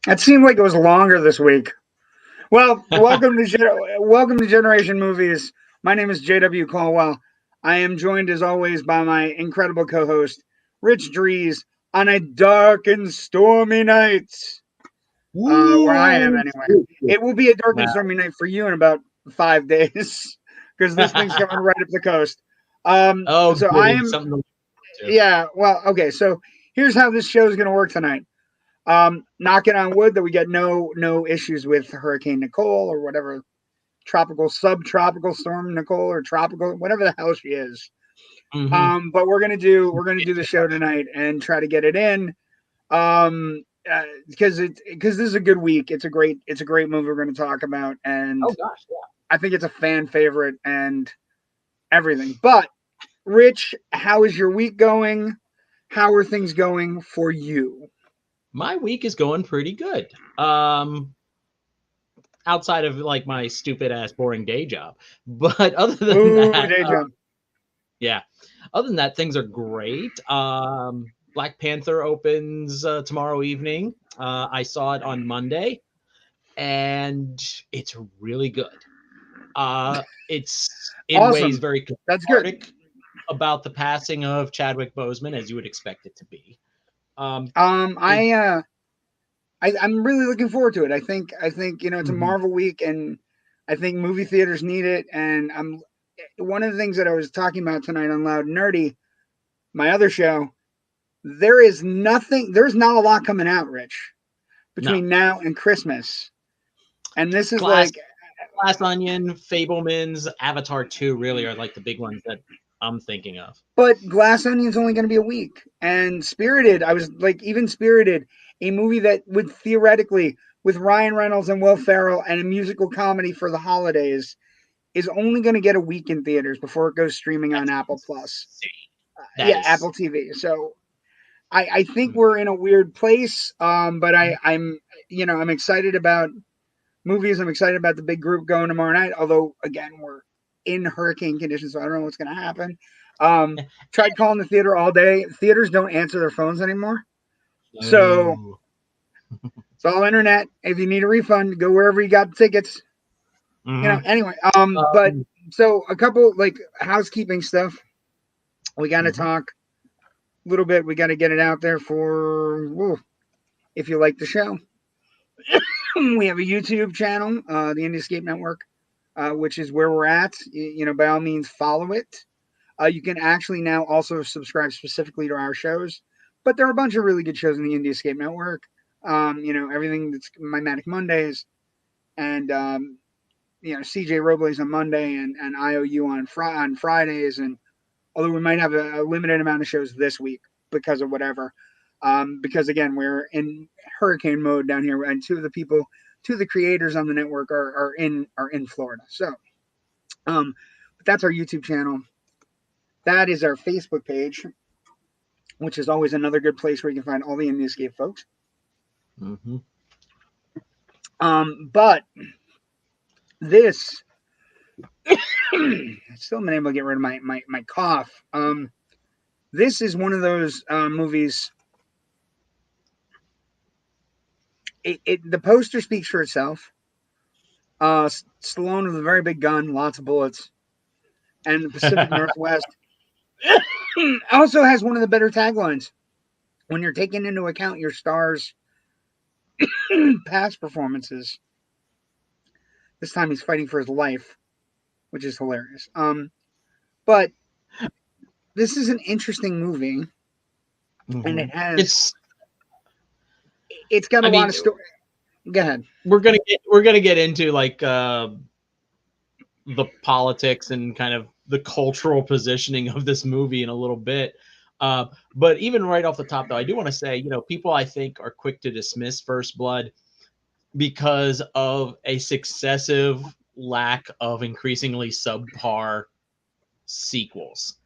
It seemed like it was longer this week. Well, welcome to Generation Movies. My name is JW Colwell. I am joined as always by my incredible co-host Rich Drees on a dark and stormy night. Where I am Woo! anyway. It will be a dark and stormy night for you in about 5 days because this thing's coming right up the coast. Oh, So I goody. am, Something to look to. yeah. Well, okay. So here's how this show is going to work tonight. Knocking on wood that we get no issues with Hurricane Nicole or whatever tropical subtropical storm Nicole or tropical whatever the hell she is. Mm-hmm. But we're gonna do the show tonight and try to get it in. Because this is a good week. It's a great movie we're going to talk about, and Oh gosh, yeah. I think it's a fan favorite and everything. But Rich, how is your week going? How are things going for you? My week is going pretty good. Outside of like my stupid ass boring day job, but other than Ooh, that, day job. yeah. Other than that, things are great. Black Panther opens tomorrow evening. I saw it on Monday, and it's really good. It's in ways Awesome. very That's good. cathartic about the passing of Chadwick Boseman, as you would expect it to be. Um, Um, it, I uh, I'm really looking forward to it. I think it's a mhm. Marvel week, and I think movie theaters need it. And I'm one of the things that I was talking about tonight on Loud and Nerdy, my other show. There's not a lot coming out, Rich, No, between now and Christmas, and this is Glass, like, Glass Onion, Fablemans, Avatar 2 really are like the big ones that I'm thinking of. but Glass Onion's only going to be a week, and Spirited. I was like, even Spirited, a movie that would theoretically, with Ryan Reynolds and Will Ferrell, and a musical comedy for the holidays, is only going to get a week in theaters before it goes streaming on That's Apple Plus. insane. That Yeah, is. Apple TV. So I think we're in a weird place. But I'm excited about movies. I'm excited about the big group going tomorrow night. Although again, we're in hurricane conditions, so I don't know what's going to happen. Um, Tried calling the theater all day. Theaters don't answer their phones anymore. So Oh. it's all internet. If you need a refund, go wherever you got the tickets. Hmm. Anyway, but Um, so a couple like housekeeping stuff. We got to mhm. talk a little bit. We got to get it out there for if you like the show. We have a YouTube channel, the Indie Escape Network, which is where we're at. By all means, follow it. You can actually now also subscribe specifically to our shows, but there are a bunch of really good shows in the Indie Escape Network. Everything that's My Manic Mondays and CJ Robles on Monday and IOU on Fridays, and although we might have a limited amount of shows this week because of whatever. Because again, we're in hurricane mode down here, and two of the creators on the network are in Florida. So, but that's our YouTube channel. That is our Facebook page, which is always another good place where you can find all the Indie Escape folks. Mhm. But this, I still haven't been able to get rid of my cough. This is one of those movies. The poster speaks for itself. Stallone with a very big gun, lots of bullets, and the Pacific Northwest also has one of the better taglines when you're taking into account your star's past performances. This time he's fighting for his life, which is hilarious. But this is an interesting movie, and Mhm. it's got a I lot mean, of story. Go ahead. we're gonna get into like the politics and kind of the cultural positioning of this movie in a little bit. But even right off the top, though, I do want to say, people I think are quick to dismiss First Blood because of a successive lack of increasingly subpar sequels.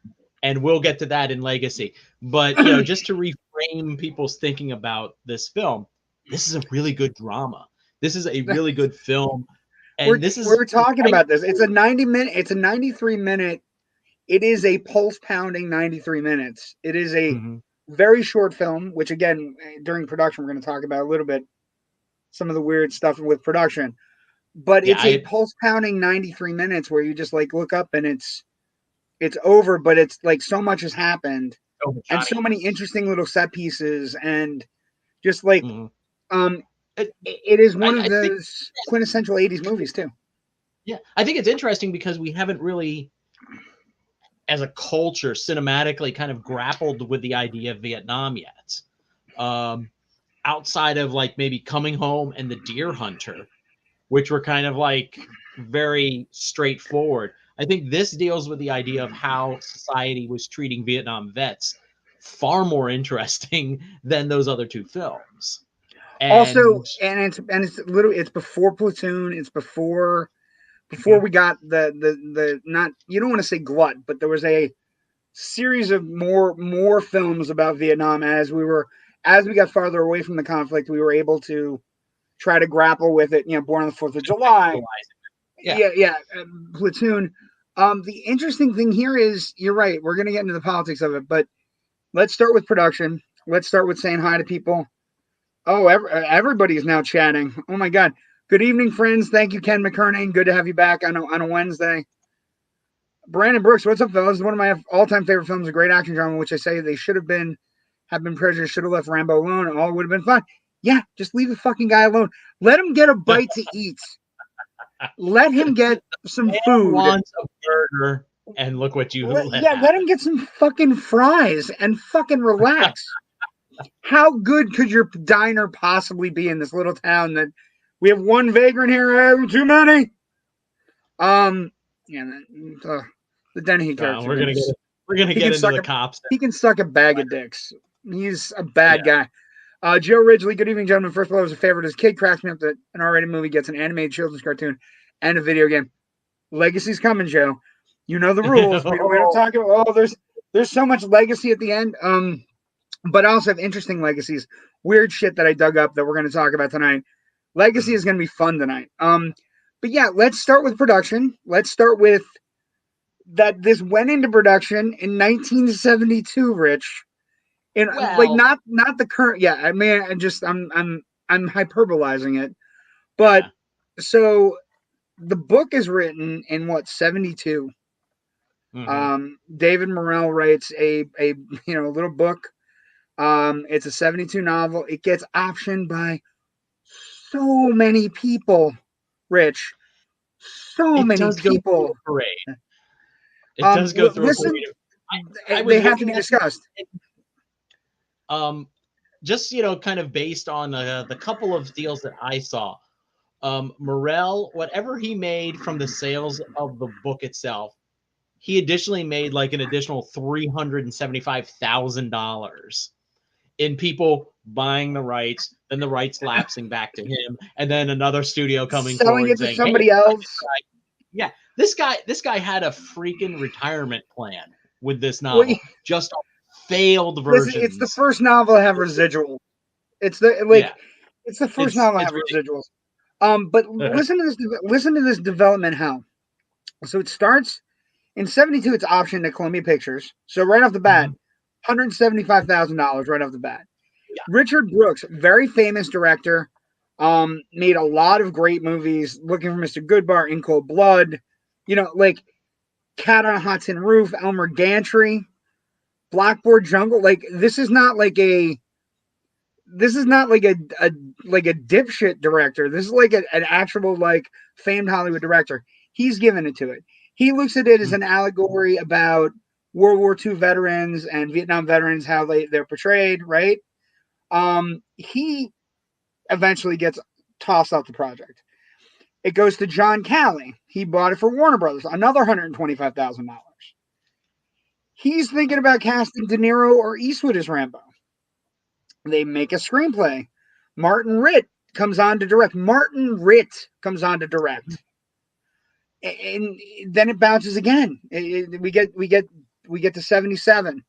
And we'll get to that in Legacy. But, just to reframe people's thinking about this film, this is a really good drama. This is a really good film. we're And this is we're talking kind about this. It's a 90 minute. It's a 93 minute. It is a pulse pounding 93 minutes. It is a Mhm. very short film, which again during production we're going to talk about a little bit. some of the weird stuff with production. But Yeah, it's a pulse pounding 93 minutes where you just like look up and it's over, but it's like so much has happened and so many interesting little set pieces and just like mm-hmm. it is one of I think, those quintessential 80s movies too. Yeah, I think it's interesting because we haven't really, as a culture, cinematically kind of grappled with the idea of Vietnam yet. Outside of like maybe Coming Home and The Deer Hunter, which were kind of like very straightforward. I think this deals with the idea of how society was treating Vietnam vets far more interesting than those other two films. Also, And it's before Platoon, it's before we got the not, you don't want to say glut, but there was a series of more films about Vietnam as we got farther away from the conflict. We were able to try to grapple with it. Born on the 4th of July. Yeah. Platoon. The interesting thing here is you're right. We're gonna get into the politics of it, but let's start with production. Let's start with saying hi to people. Oh, everybody is now chatting. Oh my God. Good evening, friends. Thank you, Ken McKernan. Good to have you back on a Wednesday. Brandon Brooks, what's up, fellas? One of my all-time favorite films, a great action drama, which I say they have been prejudiced, should have left Rambo alone. All would have been fine. Yeah, just leave the fucking guy alone. Let him get a bite to eat. Let him get some food. Wants a burger, and look what you let him get some fucking fries and fucking relax. How good could your diner possibly be in this little town that we have one vagrant here, too many? The Dennehy character. We're gonna get into the cops. He can suck a bag of dicks. He's a bad guy. Joe Ridgely, good evening, gentlemen. First of all, I was a favorite as a kid. Cracks me up that an R-rated movie gets an animated children's cartoon and a video game. Legacy's coming, Joe. You know the rules. we don't talk about. Oh, there's so much legacy at the end. But I also have interesting legacies, weird shit that I dug up that we're going to talk about tonight. Legacy is going to be fun tonight. But yeah, let's start with production. Let's start with that. This went into production in 1972, Rich. And like not the current. Yeah, I mean, I'm hyperbolizing it, but so the book is written in 72. David Morrell writes a little book. It's a 72 novel. It gets optioned by so many people, Rich. So many people. It does go through a parade. They have to be discussed. Just kind of based on the couple of deals that I saw, Morrell, whatever he made from the sales of the book itself, he additionally made like an additional $375,000 in people buying the rights, then the rights lapsing back to him, and then another studio coming selling it to somebody else. Yeah, this guy had a freaking retirement plan with this novel. Just failed versions. Listen, it's the first novel to have residuals. It's the first novel to have residuals. But listen to this development how. So it starts in 72. It's optioned to Columbia Pictures. So right off the bat, $175,000 right off the bat. Yeah. Richard Brooks, very famous director, made a lot of great movies. Looking for Mr. Goodbar, In Cold Blood, like Cat on a Hot Tin Roof, Elmer Gantry, Blackboard Jungle. Like this is not like a dipshit director. This is like an actual like famed Hollywood director. He's given it to it. He looks at it as an allegory about World War II veterans and Vietnam veterans, how they're portrayed, right? He eventually gets tossed off the project. It goes to John Calley. He bought it for Warner Brothers, another $125,000. He's thinking about casting De Niro or Eastwood as Rambo. They make a screenplay. Martin Ritt comes on to direct. And then it bounces again. We get to 77.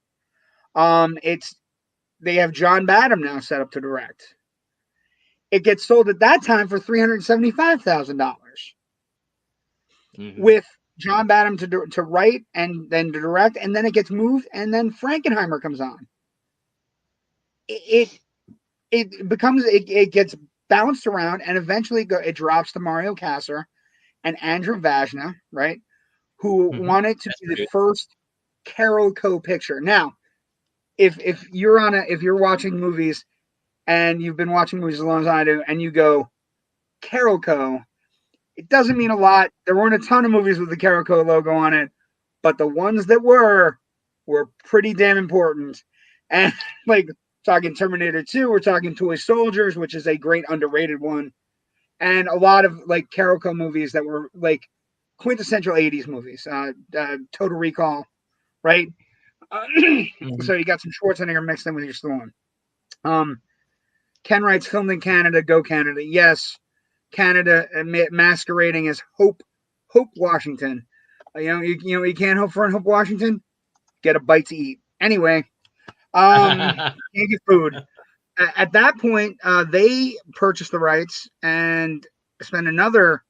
They have John Badham now set up to direct. It gets sold at that time for $375,000 with John Badham to write and then to direct, and then it gets moved, and then Frankenheimer comes on. It gets bounced around, and eventually it drops to Mario Kassar and Andrew Vajna, right? Who wanted to be the first Carolco picture. Now, if you're watching movies and you've been watching movies as long as I do, and you go Carolco, it doesn't mean a lot. There weren't a ton of movies with the Carolco logo on it, but the ones that were pretty damn important. And like talking Terminator 2, we're talking Toy Soldiers, which is a great underrated one, and a lot of like Carolco movies that were like quintessential 80s movies. Total Recall, right? So you got some Schwarzenegger mixed in with your Stallone. Ken writes, filmed in Canada, go Canada. Yes, Canada masquerading as Hope Washington. You can't hope for in Hope Washington. Get a bite to eat. Anyway, can't get food. At that point, they purchased the rights and spent another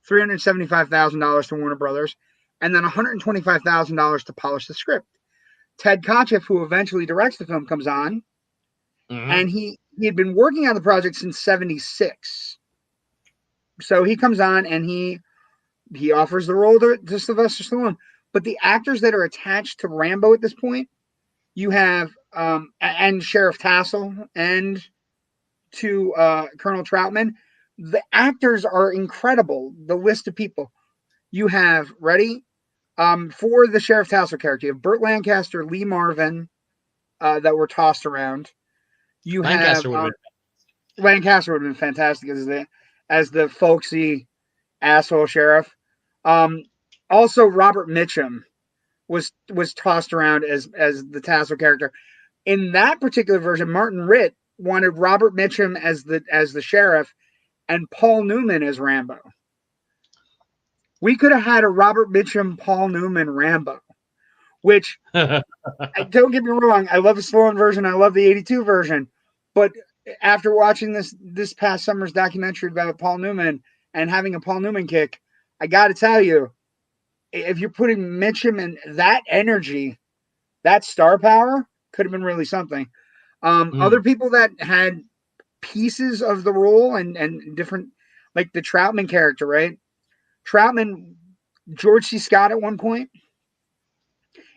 $375,000 to Warner Brothers, and then $125,000 to polish the script. Ted Kotcheff, who eventually directs the film, comes on, and he had been working on the project since '76. So he comes on and he offers the role to Sylvester Stallone. But the actors that are attached to Rambo at this point, you have and Sheriff Tassel and to Colonel Troutman. The actors are incredible. The list of people you have ready for the Sheriff Tassel character, you have Burt Lancaster, Lee Marvin that were tossed around. You Lancaster have Lancaster would have been fantastic as the folksy asshole sheriff. Also, Robert Mitchum was tossed around as the Tassel character. In that particular version, Martin Ritt wanted Robert Mitchum as the sheriff and Paul Newman as Rambo. We could have had a Robert Mitchum, Paul Newman Rambo, which don't get me wrong, I love the Stallone version, I love the '82 version, but after watching this past summer's documentary about Paul Newman and having a Paul Newman kick, I got to tell you, if you're putting Mitchum in that energy, that star power could have been really something. Other people that had pieces of the role and different, like the Troutman character, right? Troutman, George C. Scott at one point.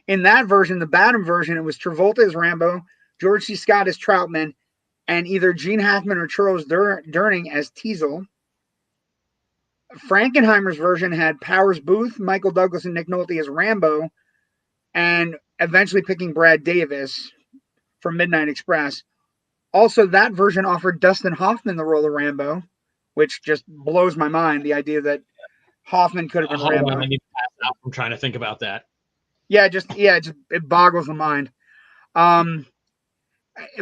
In that version, the Badham version, it was Travolta as Rambo, George C. Scott as Troutman, and either Gene Hackman or Charles Durning as Teasel. Frankenheimer's version had Powers Booth, Michael Douglas, and Nick Nolte as Rambo, and eventually picking Brad Davis from Midnight Express. Also, that version offered Dustin Hoffman the role of Rambo, which just blows my mind, the idea that Hoffman could have been Rambo. On, I need to pass out. I'm trying to think about that. It boggles the mind.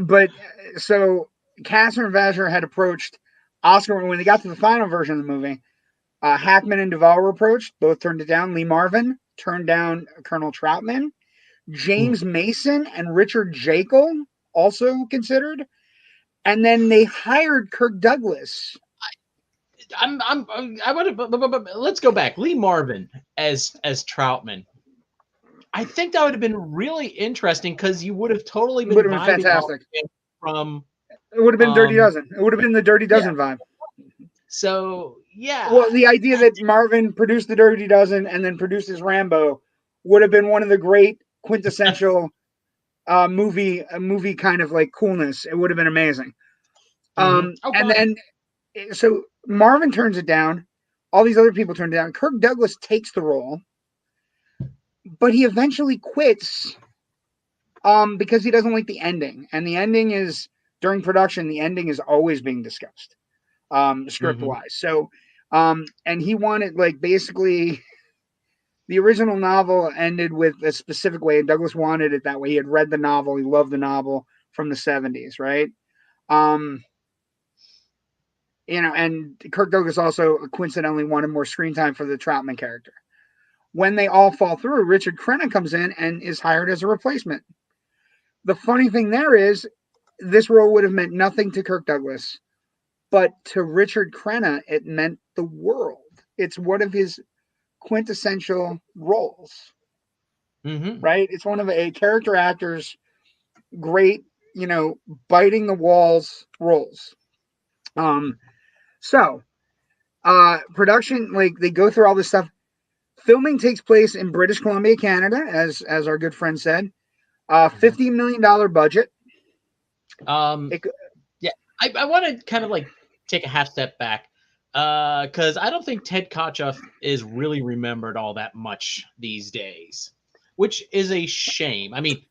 But so Kassar and Vajna had approached Oscar when they got to the final version of the movie. Hackman and Duvall were approached, both turned it down. Lee Marvin turned down Colonel Troutman. James Mason and Richard Jekyll also considered, and then they hired Kirk Douglas. Let's go back. Lee Marvin as Troutman. I think that would have been really interesting because you would have totally been fantastic. From it would have been Dirty Dozen. It would have been the Dirty Dozen vibe. So yeah. Well, the idea that Marvin produced the Dirty Dozen and then produced his Rambo would have been one of the great quintessential movie kind of like coolness. It would have been amazing. And then so Marvin turns it down. All these other people turn it down. Kirk Douglas takes the role, but he eventually quits because he doesn't like the ending. And the ending is, during production, the ending is always being discussed script-wise. So, and he wanted, like, basically, the original novel ended with a specific way, and Douglas wanted it that way. He had read the novel. He loved the novel from the 70s, right? And Kirk Douglas also coincidentally wanted more screen time for the Troutman character. When they all fall through, Richard Crenna comes in and is hired as a replacement. The funny thing there is, this role would have meant nothing to Kirk Douglas, but to Richard Crenna, it meant the world. It's one of his quintessential roles, right? It's one of a character actor's great, biting the walls roles. Um, so production, like they go through all this stuff. Filming takes place in British Columbia, Canada, as our good friend said. $50 million budget. Um, It, yeah, I want to kind of like take a half step back because I don't think Ted Kotcheff is really remembered all that much these days, which is a shame. I mean,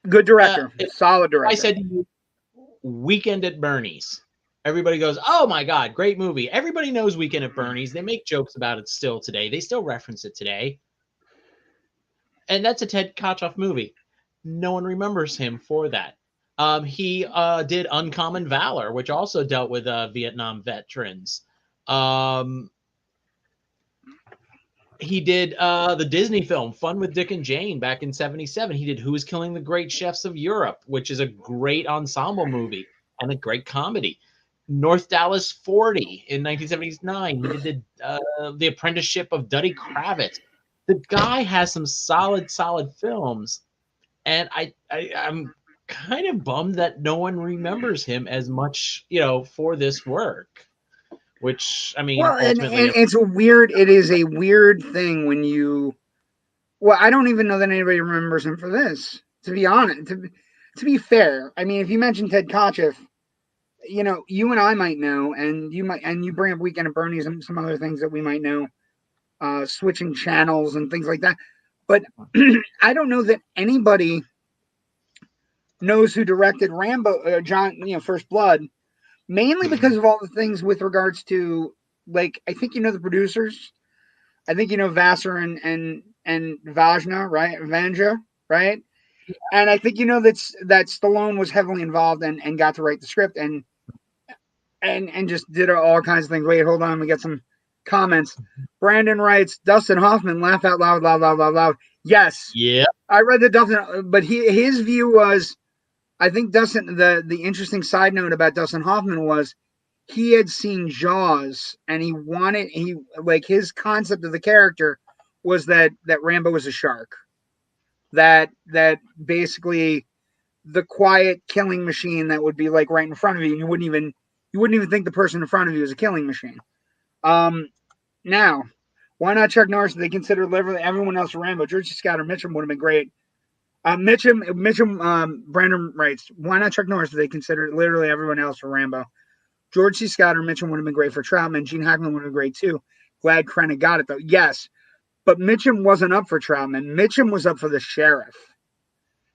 good director, if solid I director. said to you, Weekend at Bernie's, everybody goes, "Oh my God, great movie!" Everybody knows Weekend at Bernie's. They make jokes about it still today. They still reference it today, and that's a Ted Kotcheff movie. No one remembers him for that. He did Uncommon Valor, which also dealt with Vietnam veterans. Um, he did the Disney film Fun with Dick and Jane back in '77. He did Who's Killing the Great Chefs of Europe, which is a great ensemble movie and a great comedy. North Dallas 40 in 1979. He did the Apprenticeship of Duddy Kravitz. The guy has some solid films, and I'm kind of bummed that no one remembers him as much, for this work. Which I mean, Well, and ultimately, it's a weird. It is a weird thing when you. Well, I don't even know that anybody remembers him for this. To be honest, to be fair, I mean, if you mention Ted Kotcheff, you and I might know, and you bring up Weekend at Bernie's and some other things that we might know, switching channels and things like that. But I don't know that anybody knows who directed Rambo, John, First Blood, mainly because of all the things with regards to, like, I think the producers. I think Vassar and Vajna, right? Vanja, right? And I think that Stallone was heavily involved and got to write the script and just did all kinds of things. Wait, hold on, we got some comments. Brandon writes, Dustin Hoffman, laugh out loud, loud, loud, loud, loud. Yes, yeah. I read the Dustin, but his view was, I think Dustin. The interesting side note about Dustin Hoffman was he had seen Jaws and he like his concept of the character was that Rambo was a shark. That basically the quiet killing machine that would be like right in front of you, and you wouldn't even think the person in front of you was a killing machine. Um, now, why not Chuck Norris? They consider literally everyone else Rambo. George C. Scott or Mitchum would have been great. Mitchum, Brandon writes, why not Chuck Norris? They consider literally everyone else for Rambo. George C. Scott or Mitchum would have been great for Troutman. Gene Hackman would have been great too. Glad Krennic got it though. Yes, but Mitchum wasn't up for Troutman. Mitchum was up for the sheriff.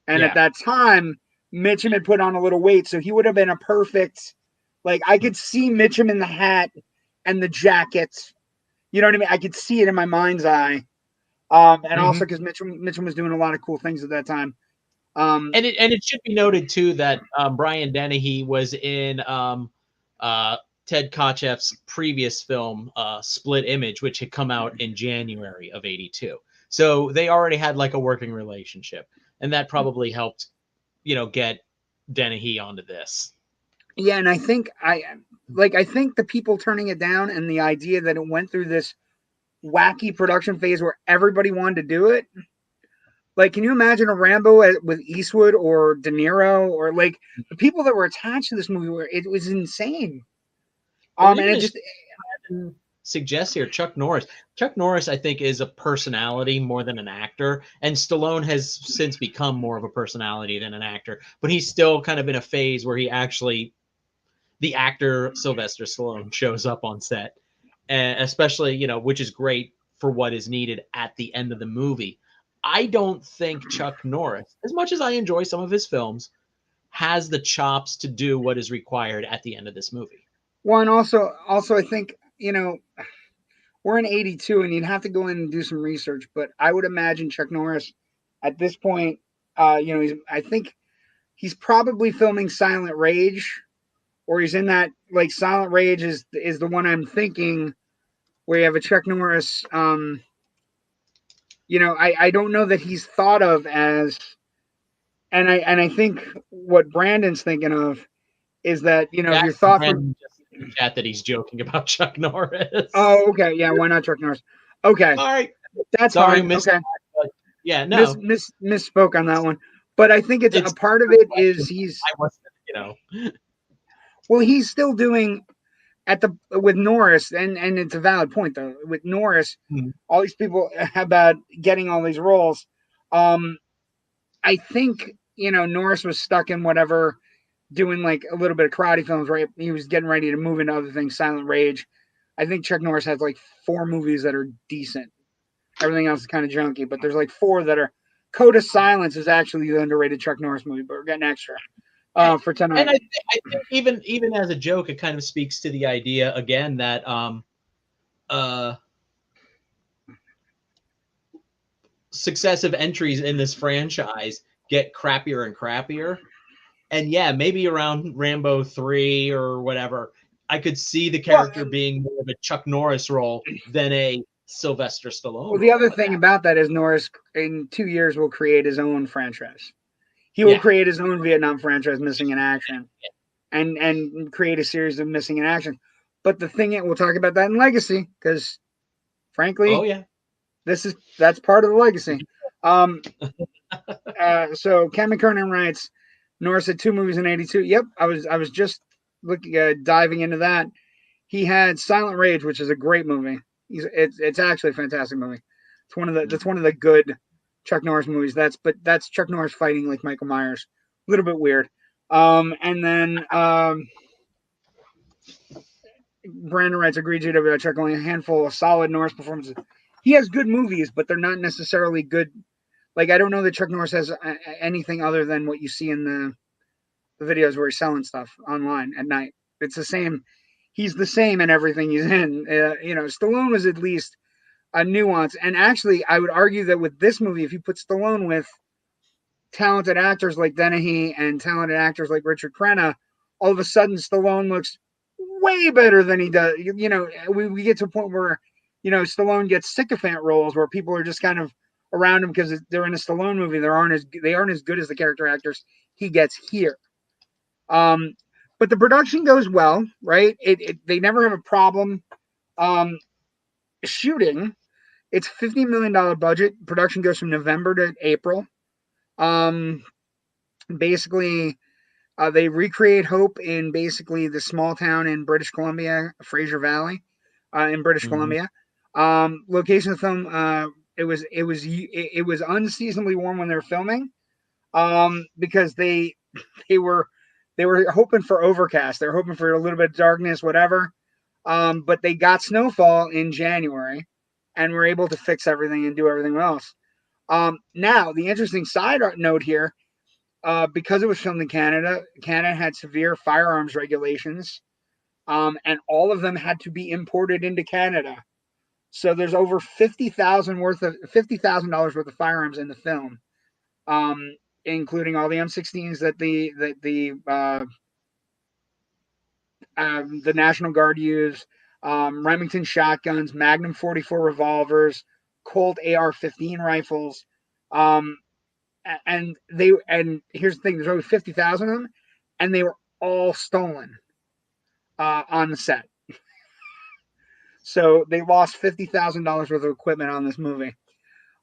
And at Yeah. that time, Mitchum had put on a little weight, so he would have been a perfect. Like I could see Mitchum in the hat and the jacket. You know what I mean? I could see it in my mind's eye. And Mm-hmm. also because Mitchum was doing a lot of cool things at that time. And it should be noted too that Brian Dennehy was in Ted Kotcheff's previous film, Split Image, which had come out in January of '82. So they already had like a working relationship, and that probably helped, get Dennehy onto this. Yeah, and I think the people turning it down and the idea that it went through this wacky production phase where everybody wanted to do it. Like, can you imagine a Rambo with Eastwood or De Niro or like the people that were attached to this movie? Where it was insane. Well, And even it as just suggests here, Chuck Norris. Chuck Norris, I think, is a personality more than an actor, and Stallone has since become more of a personality than an actor. But he's still kind of in a phase where he actually, the actor Sylvester Stallone, shows up on set, and especially which is great for what is needed at the end of the movie. I don't think Chuck Norris, as much as I enjoy some of his films, has the chops to do what is required at the end of this movie. one also I think we're in '82 and you'd have to go in and do some research, but I would imagine Chuck Norris at this point, I think he's probably filming Silent Rage, or he's in that like Silent Rage is the one I'm thinking where you have a Chuck Norris. I don't know that he's thought of as, and I think what Brandon's thinking of is that if Yeah, you're thought for. Brandon just in the chat that he's joking about Chuck Norris. Oh, okay, yeah, why not Chuck Norris? Okay, Sorry, that's sorry, fine. missed Okay, that, but yeah, no, misspoke on that one, but I think it's a it's part of it is he's I wasn't. well, he's still doing. with Norris, and it's a valid point though. With Norris, Mhm. all these people about getting all these roles. I think Norris was stuck in whatever, doing like a little bit of karate films, right? He was getting ready to move into other things, Silent Rage. I think Chuck Norris has like 4 movies that are decent. Everything else is kind of junky, but there's like 4 that are. Code of Silence is actually the underrated Chuck Norris movie, but we're getting extra for tonight. And I think even as a joke, it kind of speaks to the idea again that uh, successive entries in this franchise get crappier and crappier. And yeah, maybe around Rambo 3 or whatever, I could see the character being more of a Chuck Norris role than a Sylvester Stallone Well, the role. other thing about that is Norris in 2 years will create his own franchise. He will Yeah. create his own Vietnam franchise, Missing in Action, and create a series of Missing in Action. But the thing, we'll talk about that in Legacy, because frankly, Oh yeah. that's part of the legacy. So Ken McKernan writes, Norris had 2 movies in '82. Yep, I was just looking diving into that. He had Silent Rage, which is a great movie. It's actually a fantastic movie. It's one of the good Chuck Norris movies. That's Chuck Norris fighting like Michael Myers. A little bit weird. And then Brandon writes, agreed, JW. Chuck only a handful of solid Norris performances. He has good movies, but they're not necessarily good. Like, I don't know that Chuck Norris has anything other than what you see in the videos where he's selling stuff online at night. It's the same. He's the same in everything he's in. Stallone was at least a nuance. And actually, I would argue that with this movie, if you put Stallone with talented actors like Dennehy and talented actors like Richard Crenna, all of a sudden Stallone looks way better than he does. We get to a point where, Stallone gets sycophant roles where people are just kind of around him because they're in a Stallone movie. They aren't as good as the character actors he gets here. But the production goes well, right? They never have a problem shooting. It's $50 million budget. Production goes from November to April. Basically, they recreate Hope in basically the small town in British Columbia, Fraser Valley, in British Columbia. Location of the film, it was unseasonably warm when they were filming, because they were hoping for overcast. They were hoping for a little bit of darkness, whatever. But they got snowfall in January, and were able to fix everything and do everything else. Now, the interesting side note here, because it was filmed in Canada, Canada had severe firearms regulations, and all of them had to be imported into Canada. So there's over $50,000 worth of firearms in the film, including all the M16s that the National Guard used, Remington shotguns, Magnum 44 revolvers, Colt AR-15 rifles, and here's the thing: there's over 50,000 of them, and they were all stolen on the set. So they lost $50,000 worth of equipment on this movie.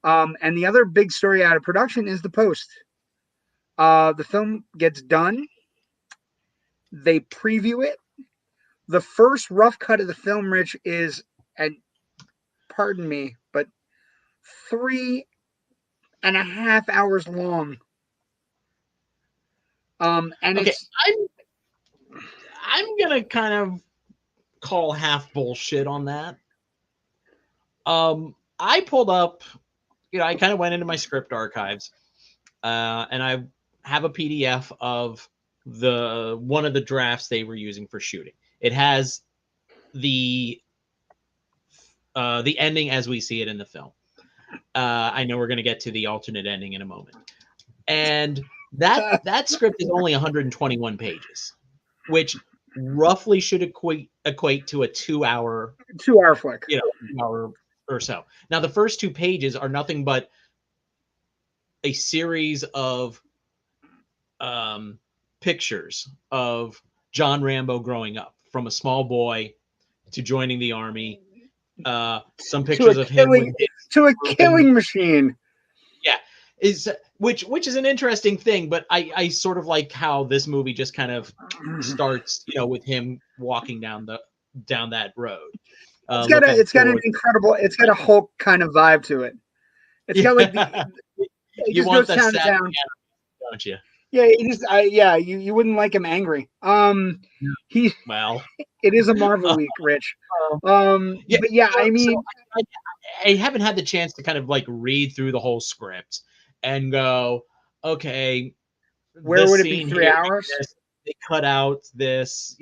And the other big story out of production is the post. The film gets done. They preview it. The first rough cut of the film, Rich, is, and pardon me, but 3.5 hours long. And Okay, it's I'm gonna kind of call half bullshit on that. I pulled up, I kind of went into my script archives, and I have a PDF of one of the drafts they were using for shooting. It has the ending as we see it in the film. I know we're going to get to the alternate ending in a moment, and that script is only 121 pages, which roughly should equate to a 2-hour 2-hour flick. 2-hour or so. Now, the first 2 pages are nothing but a series of pictures of John Rambo growing up, from a small boy to joining the army. Some pictures of him to a killing machine. Yeah, which is an interesting thing, but I sort of like how this movie just kind of starts, with him walking down down that road. It's got an incredible, it's got a Hulk kind of vibe to it. It's got like he you just want goes the town to sad town. don't you? Yeah, you wouldn't like him angry. He Well, it is a Marvel week, Rich. yeah. But yeah, I So mean, I haven't had the chance to kind of like read through the whole script and go, okay, where this would it be? scene 3 hours? they cut out this,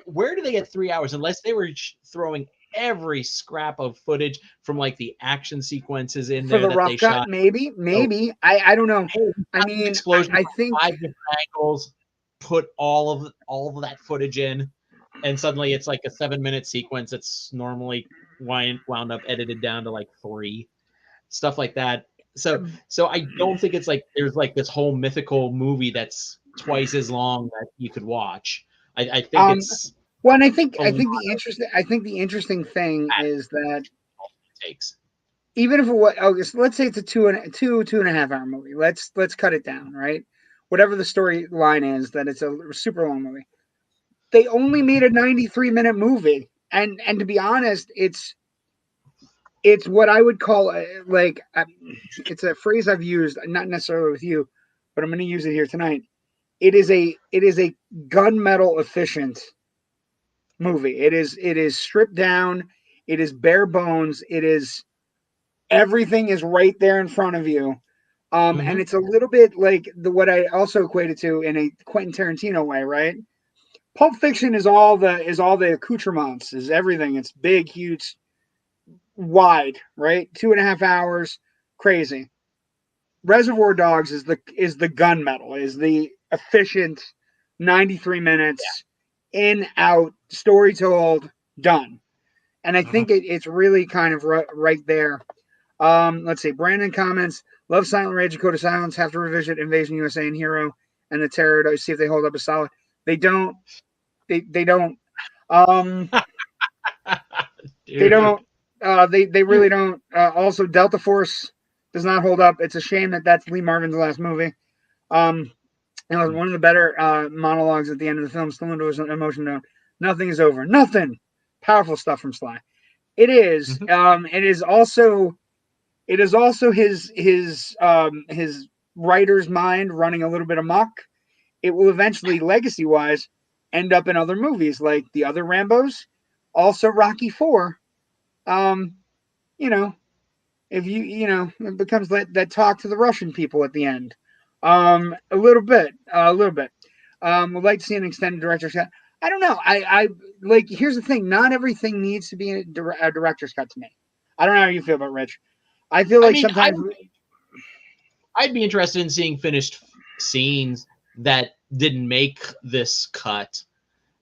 where do they get 3 hours unless they were throwing every scrap of footage from like the action sequences in For there the that they rough cut? shot. Maybe, So, I don't know. hey, we I got this mean, explosion I from think 5 different angles, put all of that footage in, and suddenly it's like a 7-minute sequence that's normally wound up edited down to like 3, stuff like that. So I don't think it's like there's like this whole mythical movie that's twice as long that you could watch. I think it's well, and a lot I think the interesting thing is that it takes. even if it was, okay, so let's say it's a 2.5 hour movie. Let's cut it down, right? Whatever the storyline is, that it's a super long movie. They only made a 93-minute movie, and to be honest, it's what I would call it's a phrase I've used, not necessarily with you, but I'm going to use it here tonight. It is a gunmetal efficient movie. It is stripped down. It is bare bones. It is everything is right there in front of you. And it's a little bit like what I also equated to in a Quentin Tarantino way, right? Pulp Fiction is all the accoutrements, is everything. It's big, huge, wide, right? 2.5 hours, crazy. Reservoir Dogs is the gunmetal, is the efficient 93 minutes in out, story told, done. And I think it's really kind of right there. Let's see. Brandon comments: Love Silent Rage, Code of Silence. Have to revisit Invasion USA and Hero and the Terror to see if they hold up a solid. They don't. They don't. Um, they Dude. don't. They really don't. Also, Delta Force does not hold up. It's a shame that that's Lee Marvin's last movie. It was one of the better monologues at the end of the film. Stallone was an emotion note. Nothing is over. Nothing. Powerful stuff from Sly. It is. It is also. It is also his writer's mind running a little bit amok. It will eventually, legacy wise, end up in other movies like the other Rambos, also Rocky 4. Um, you know, if it becomes that talk to the Russian people at the end. A little bit, a little bit. Would like to see an extended director's cut. I don't know. I like. Here's the thing. Not everything needs to be a director's cut to me. I don't know how you feel about Rich. I feel I like mean, sometimes I'd be interested in seeing finished scenes that didn't make this cut,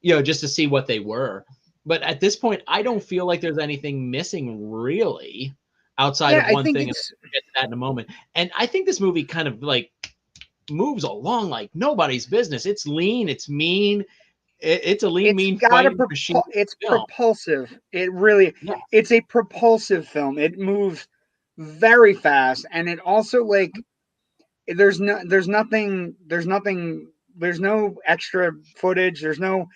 just to see what they were. But at this point, I don't feel like there's anything missing really outside yeah, of I one think thing. And it's we'll get to that in a moment. And I think this movie kind of like moves along like nobody's business. It's lean, it's mean, it's a lean, it's mean got a fighting machine it's film. propulsive. It really Yeah. it's a propulsive film. It moves very fast, and it also like there's no extra footage. There's nothing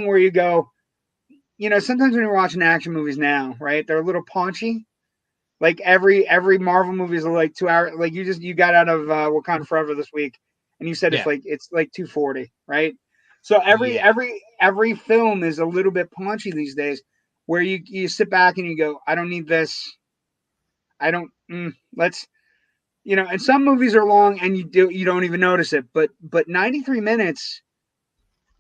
where you go, sometimes when you're watching action movies now, right? They're a little paunchy. Like every Marvel movie is like 2 hours. Like you got out of Wakanda Forever this week, and you said Yeah. it's like 240, right? So every Yeah. every film is a little bit paunchy these days, where you sit back and you go, I don't need this. I don't. Let's and some movies are long and you don't even notice it. But 93 minutes.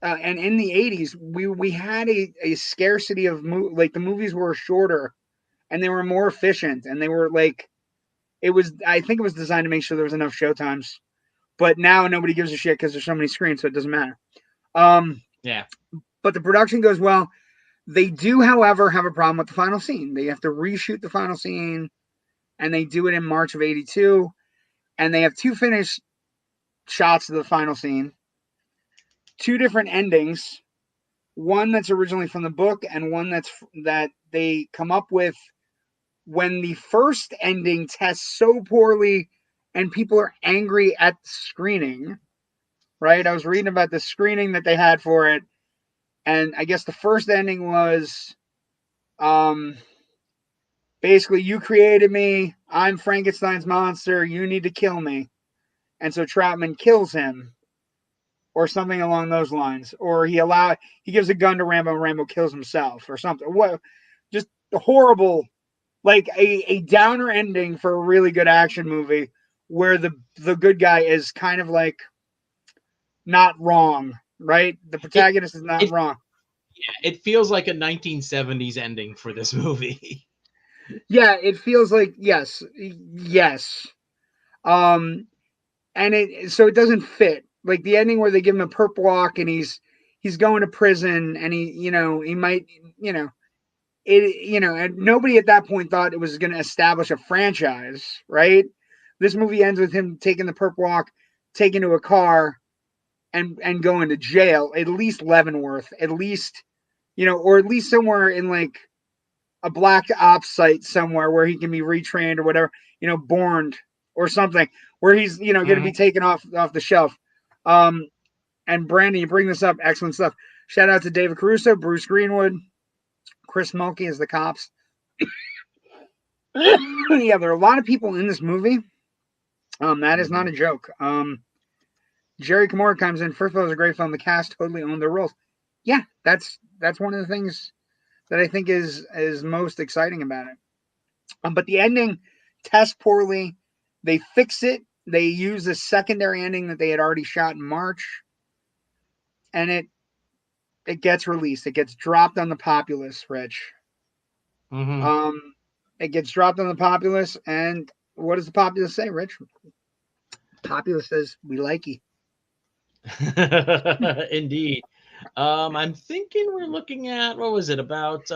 And in the 80s, we had a scarcity of like the movies were shorter and they were more efficient and they were like I think it was designed to make sure there was enough show times. But now nobody gives a shit because there's so many screens, so it doesn't matter. Yeah. But the production goes well. They do, however, have a problem with the final scene. They have to reshoot the final scene, and they do it in March of '82. And they have two finished shots of the final scene, two different endings. One that's originally from the book, and one that they come up with when the first ending tests so poorly and people are angry at the screening, right? I was reading about the screening that they had for it, And I guess the first ending was basically, you created me, I'm Frankenstein's monster, you need to kill me. And so Troutman kills him, or something along those lines. Or he gives a gun to Rambo and Rambo kills himself or something. What just a horrible, like a downer ending for a really good action movie where the good guy is kind of like not wrong, right? The It protagonist is not it wrong. it feels like a 1970s ending for this movie. Yeah, it feels like yes. Um, and it doesn't fit. Like the ending where they give him a perp walk and he's going to prison and he might and nobody at that point thought it was going to establish a franchise, right? This movie ends with him taking the perp walk, taken to a car, and going to jail, at least Leavenworth, at least or at least somewhere in like a black ops site somewhere where he can be retrained or whatever, borned or something where he's going to be taken off the shelf. And Brandon, you bring this up, excellent stuff. Shout out to David Caruso, Bruce Greenwood, Chris Mulkey as the cops. Yeah, there are a lot of people in this movie. That is not a joke. Jerry Kimura comes in. First of all, it was a great film. The cast totally owned their roles. Yeah, that's one of the things that I think is most exciting about it. But the ending tests poorly. They fix it. They use a secondary ending that they had already shot in March, and it gets released. It gets dropped on the populace, Rich. It gets dropped on the populace, and what does the populace say, Rich? Populace says we like you. Indeed. I'm thinking we're looking at, what was it, about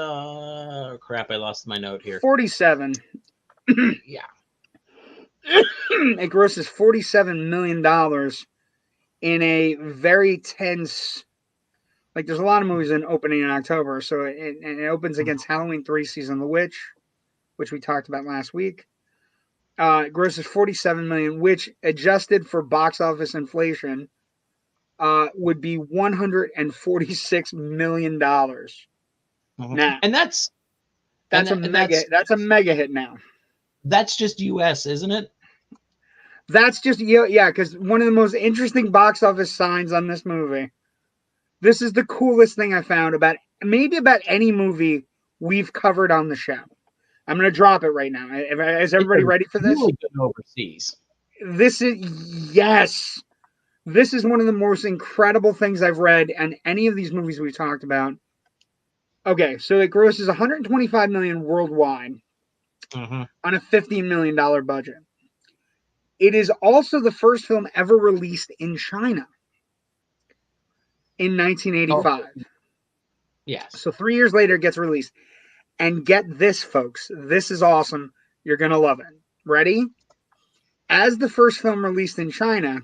crap, I lost my note here. 47. Yeah. It grosses $47 million in a very tense. Like, there's a lot of movies in opening in October, so it opens against Halloween 3 Season of the Witch, which we talked about last week. It grosses $47 million, which adjusted for box office inflation would be $146 million. Now, And that's that's a mega hit now. That's just US, isn't it? That's just yeah, because one of the most interesting box office signs on this movie. This is the coolest thing I found about any movie we've covered on the show. I'm going to drop it right now. Is everybody ready for this? Really good overseas. This is one of the most incredible things I've read on any of these movies we've talked about. Okay, so it grosses $125 million worldwide on a $15 million budget. It is also the first film ever released in China in 1985. Oh, yes. So 3 years later, it gets released. And get this, folks. This is awesome. You're going to love it. Ready? As the first film released in China,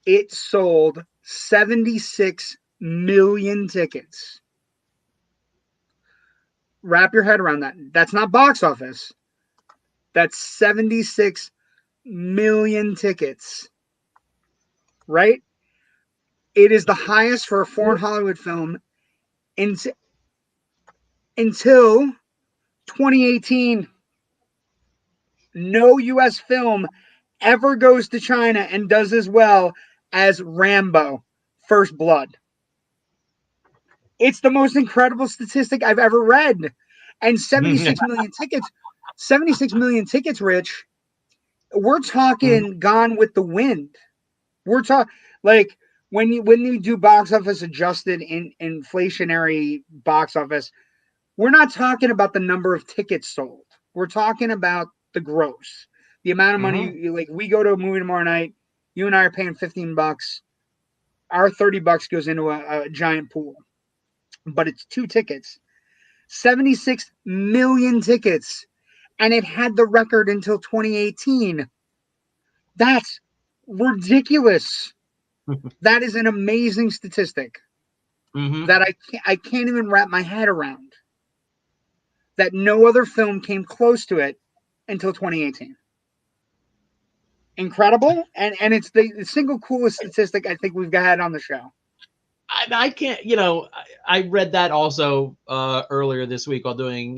it sold 76 million tickets. Wrap your head around that. That's not box office. That's 76 million tickets. Right? It is the highest for a foreign Hollywood film until 2018. No U.S. film ever goes to China and does as well as Rambo: First Blood. It's the most incredible statistic I've ever read. And 76 million tickets. 76 million tickets, Rich. We're talking Gone with the Wind. We're talking like when you do box office adjusted in inflationary box office, we're not talking about the number of tickets sold. We're talking about the gross, the amount of money. Like, we go to a movie tomorrow night, you and I are paying $15. Our $30 goes into a giant pool, but it's 2 tickets, 76 million tickets, and it had the record until 2018. That's ridiculous. That is an amazing statistic that I can't even wrap my head around. That no other film came close to it until 2018. Incredible, and it's the single coolest statistic I think we've had on the show. I can't, I read that also earlier this week while doing,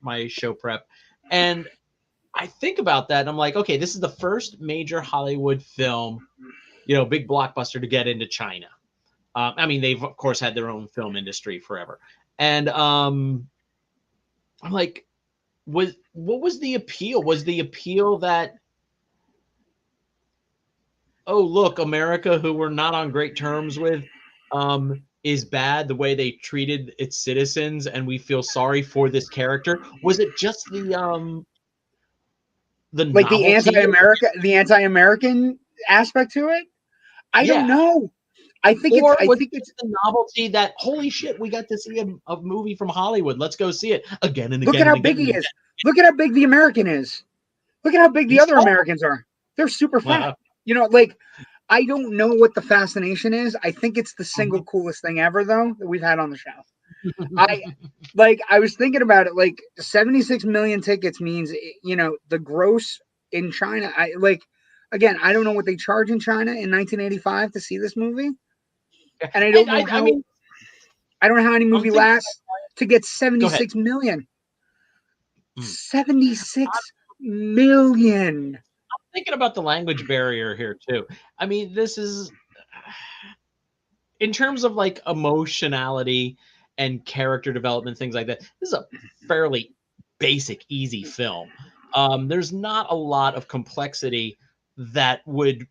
my show prep. And I think about that and I'm like, okay, this is the first major Hollywood film, big blockbuster to get into China. I mean, they've of course had their own film industry forever. And I'm like, what was the appeal? Was the appeal that, oh, look, America, who we're not on great terms with, is bad the way they treated its citizens, and we feel sorry for this character? Was it just the Like novelty? the anti-American aspect to it. I don't Yeah. know. I think Or was it's it the novelty that, holy shit, we got to see a movie from Hollywood. Let's go see it again and look again at and how again big and he again. is. Look at how big the American is. Look at how big the He's other tall. Americans are. They're super fat. Like I don't know what the fascination is. I think it's the single coolest thing ever, though, that we've had on the show. I was thinking about it. Like 76 million tickets means, the gross in China. Again, I don't know what they charge in China in 1985 to see this movie, and I don't know I mean, I don't know how any I'm movie thinking. lasts to get Go ahead. 76 million. Mm. 76 million. Thinking about the language barrier here too. I mean, this is in terms of like emotionality and character development, things like that. This is a fairly basic, easy film. There's not a lot of complexity that would,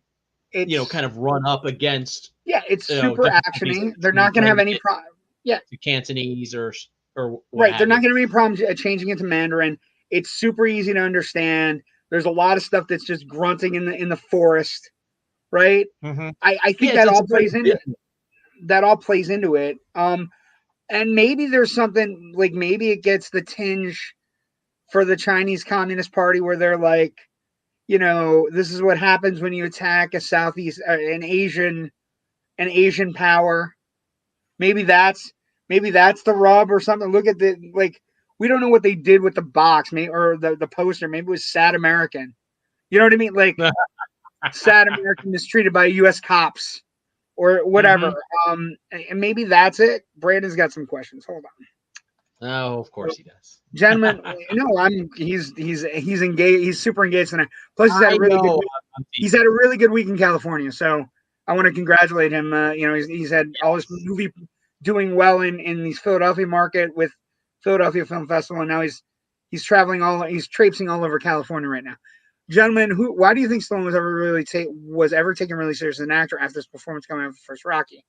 It's kind of run up against, it's super difficulties actiony. They're not going to have translating any it problem. Yeah, to Cantonese or what right. They're have not you. going to have any problems changing it to Mandarin. It's super easy to understand. There's a lot of stuff that's just grunting in the forest, right? Mm-hmm. I think Yeah, that it's all a very plays into business. it. And maybe there's something like maybe it gets the tinge for the Chinese Communist Party where they're like, this is what happens when you attack a Southeast, an Asian power. Maybe that's the rub or something. Look at we don't know what they did with the box, maybe, or the poster. Maybe it was sad American. You know what I mean? Like sad American mistreated by U.S. cops or whatever. Mm-hmm. And maybe that's it. Brandon's got some questions. Hold on. Oh, of course he does. Gentlemen, no, he's engaged. He's super engaged tonight. Plus, I know. he's had a really good week in California. So I want to congratulate him. He's had all his movie doing well in the Philadelphia market with Philadelphia Film Festival, and now he's traipsing all over California right now. Gentlemen, why do you think Stallone was ever taken really serious as an actor after his performance coming out of the first Rocky? It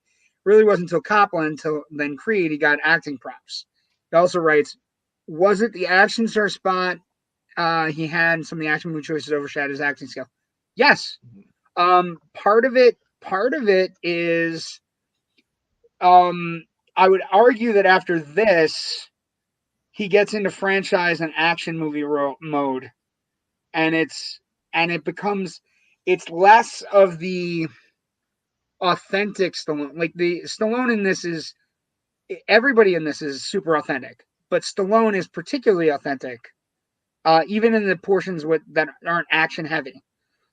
really wasn't until Coppola, until then Creed, he got acting props. He also writes, was it the action star spot he had, some of the action movie choices overshadowed his acting skill? Yes. Part of it is, I would argue that after this, he gets into franchise and action movie mode, and it's less of the authentic Stallone. Like the Stallone in this is, everybody in this is super authentic, but Stallone is particularly authentic, even in the portions that aren't action heavy.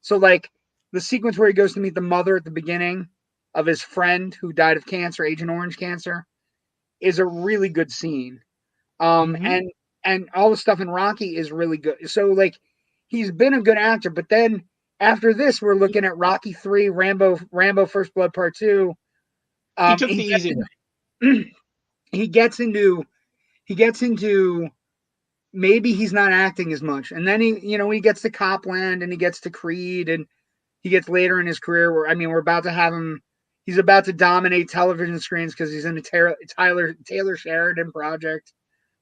So, like the sequence where he goes to meet the mother at the beginning of his friend who died of cancer, Agent Orange cancer, is a really good scene. And all the stuff in Rocky is really good. So, like, he's been a good actor, but then after this, we're looking at Rocky 3, Rambo First Blood Part 2. He took the easy way. He gets into maybe he's not acting as much, and then he gets to Copland and he gets to Creed, and he gets later in his career where we're about to have him. He's about to dominate television screens because he's in a Taylor Sheridan project.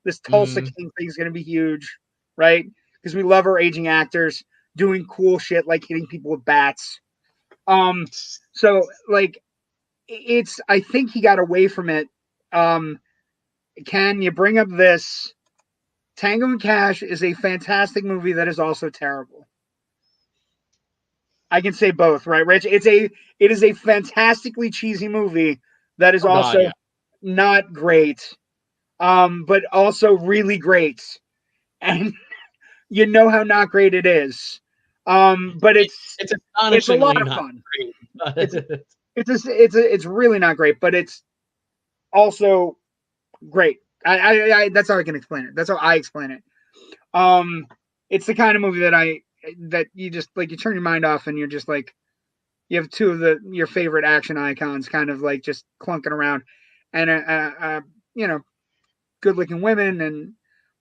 This Tulsa King thing is going to be huge, right? Because we love our aging actors doing cool shit like hitting people with bats. So like I think he got away from it. Can you bring up this? Tango and Cash is a fantastic movie that is also terrible. I can say both, right, Rich? It is a fantastically cheesy movie that is also not great, but also really great, and you know how not great it is. But it's astonishingly a lot of not fun. great. It's really not great, but it's also great. I that's how I can explain it. That's how I explain it. Um, it's the kind of movie that you just like you turn your mind off and you're just like you have two of your favorite action icons kind of like just clunking around, and you know, good looking women and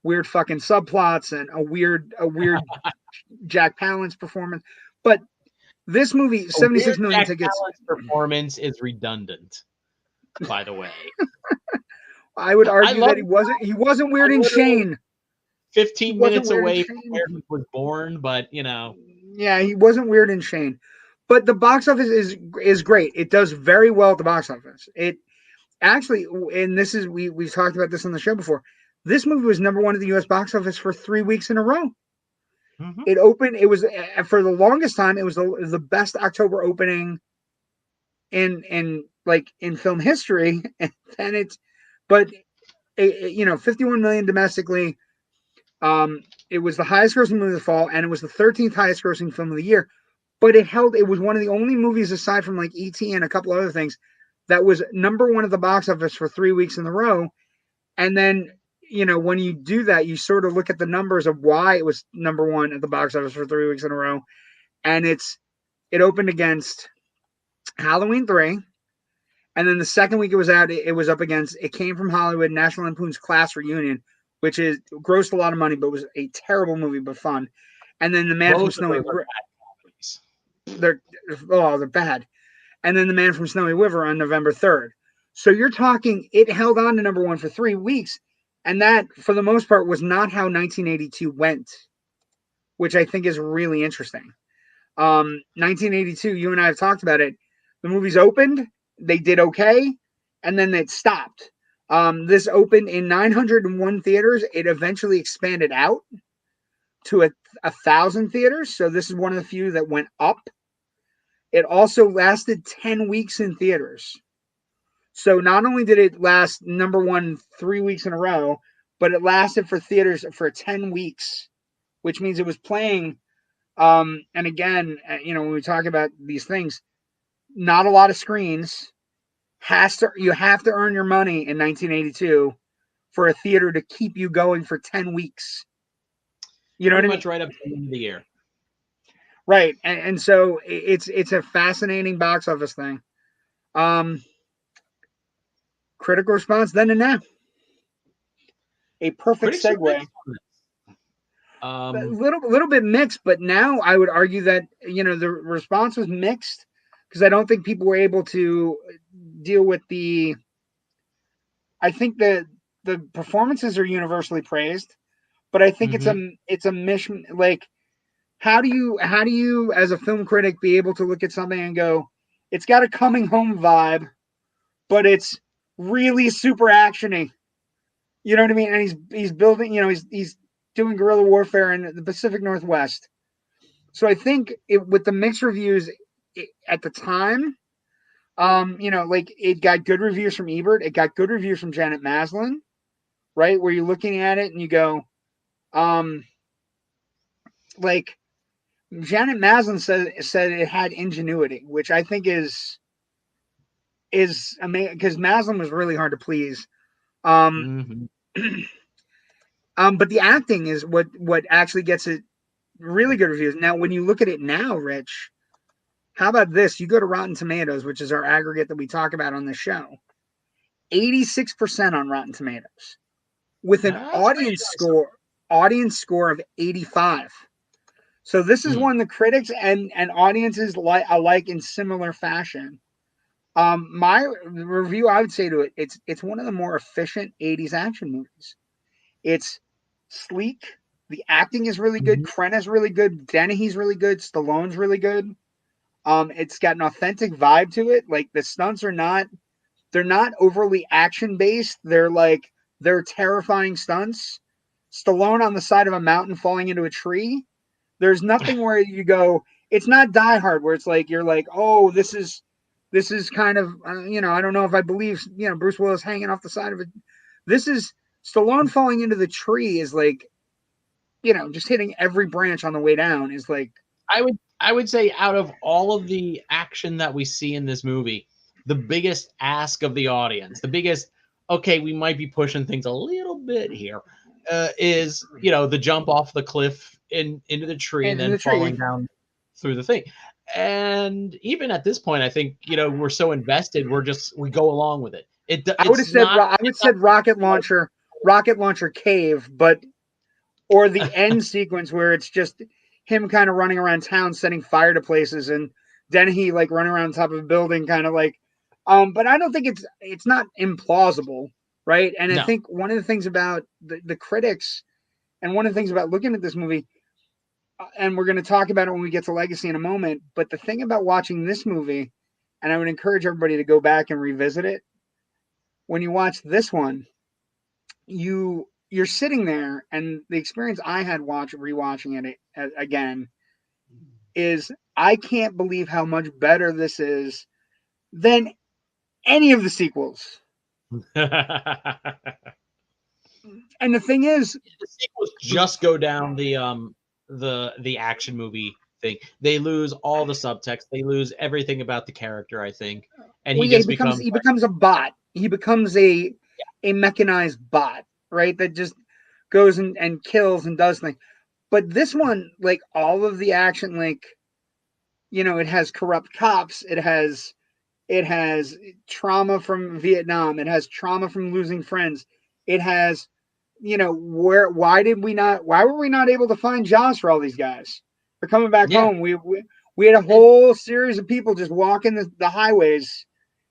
weird fucking subplots and a weird Jack Palance performance. But this movie, A 76 weird million Jack tickets. Palance performance is redundant, by the way. I would I argue love that he wasn't weird I'm in literally Shane. He 15 wasn't minutes weird in away from Shane. where he was born, but Yeah, he wasn't weird in Shane. But the box office is great. It does very well at the box office. It actually, and this is we've talked about this on the show before. This movie was number one at the U.S. box office for 3 weeks in a row. Mhm. It opened. It was for the longest time. It was the best October opening in film history. And then but 51 million domestically. It was the highest grossing movie of the fall, and it was the 13th highest grossing film of the year. But it was one of the only movies aside from like E.T. and a couple other things that was number one at the box office for 3 weeks in a row. And then, when you do that, you sort of look at the numbers of why it was number one at the box office for 3 weeks in a row. And it opened against Halloween 3. And then the second week it was out, it was up against It Came from Hollywood, National Lampoon's Class Reunion, which is grossed a lot of money, but was a terrible movie, but fun. And then The Man from Both of Snowy those are River, bad comedies. they're bad. And then The Man from Snowy River on November 3rd. So you're talking, it held on to number one for 3 weeks. And that, for the most part, was not how 1982 went, which I think is really interesting. 1982, you and I have talked about it. The movies opened, they did okay, and then it stopped. This opened in 901 theaters. It eventually expanded out to 1,000 theaters. So this is one of the few that went up. It also lasted 10 weeks in theaters. So not only did it last number one 3 weeks in a row, but it lasted for theaters for 10 weeks, which means it was playing. And again, when we talk about these things, not a lot of screens. You have to earn your money in 1982 for a theater to keep you going for 10 weeks. You know what Pretty I mean? much right up to the end of the year. Right. And so it's a fascinating box office thing. Critical response then and now. A perfect Critics are segue. mixed on this. A little bit mixed, but now I would argue that the response was mixed because I don't think people were able to deal with the. I think the performances are universally praised, but I think Mhm. it's a mission. Like, how do you as a film critic be able to look at something and go, it's got a coming home vibe, but it's really super actiony. You know what I mean? And he's building. He's doing guerrilla warfare in the Pacific Northwest. So I think with the mixed reviews at the time, like it got good reviews from Ebert, it got good reviews from Janet Maslin, right? Where you're looking at it and you go, um, like Janet Maslin said it had ingenuity, which I think is amazing because Maslin was really hard to please. Um, Mhm. but the acting is what actually gets it really good reviews. Now, when you look at it now, Rich, how about this? You go to Rotten Tomatoes, which is our aggregate that we talk about on the show. 86% on Rotten Tomatoes with an That's pretty audience score of 85. So this is nice. one the critics and audiences alike in similar fashion. My review, I would say to it, it's one of the more efficient 80s action movies. It's sleek. The acting is really good. Mhm. Krenna's really good. Dennehy's really good. Stallone's really good. It's got an authentic vibe to it. Like the stunts they're not overly action based. They're terrifying stunts. Stallone on the side of a mountain falling into a tree. There's nothing where you go. It's not Die Hard where it's like you're like, oh, this is kind of I don't know if I believe Bruce Willis hanging off the side of it. This is Stallone falling into the tree is like just hitting every branch on the way down is like I would I would say out of all of the action that we see in this movie, the biggest ask of the audience, the biggest, okay, we might be pushing things a little bit here, is, the jump off the cliff into the tree and And in then the tree. falling down through the thing. And even at this point, I think, we're so invested, we go along with it. I would have It's said not, rocket launcher cave, but or the end sequence where it's just him kind of running around town setting fire to places, and then he like running around top of a building, kind of like. But I don't think it's not implausible, right? And I no. think one of the things about the critics, and one of the things about looking at this movie, and we're going to talk about it when we get to Legacy in a moment. But the thing about watching this movie, and I would encourage everybody to go back and revisit it. When you watch this one, you're sitting there, and the experience I had rewatching it again is I can't believe how much better this is than any of the sequels. And the thing is, The sequels just go down the action movie thing. They lose all the subtext. They lose everything about the character, I think, and well, he yeah, just becomes he becomes a bot. He becomes a mechanized bot, right? That just goes and kills and does things. But this one, like all of the action, like it has corrupt cops. It has trauma from Vietnam. It has trauma from losing friends. It has, why were we not able to find jobs for all these guys? They're coming back yeah. home. We had a whole series of people just walking the highways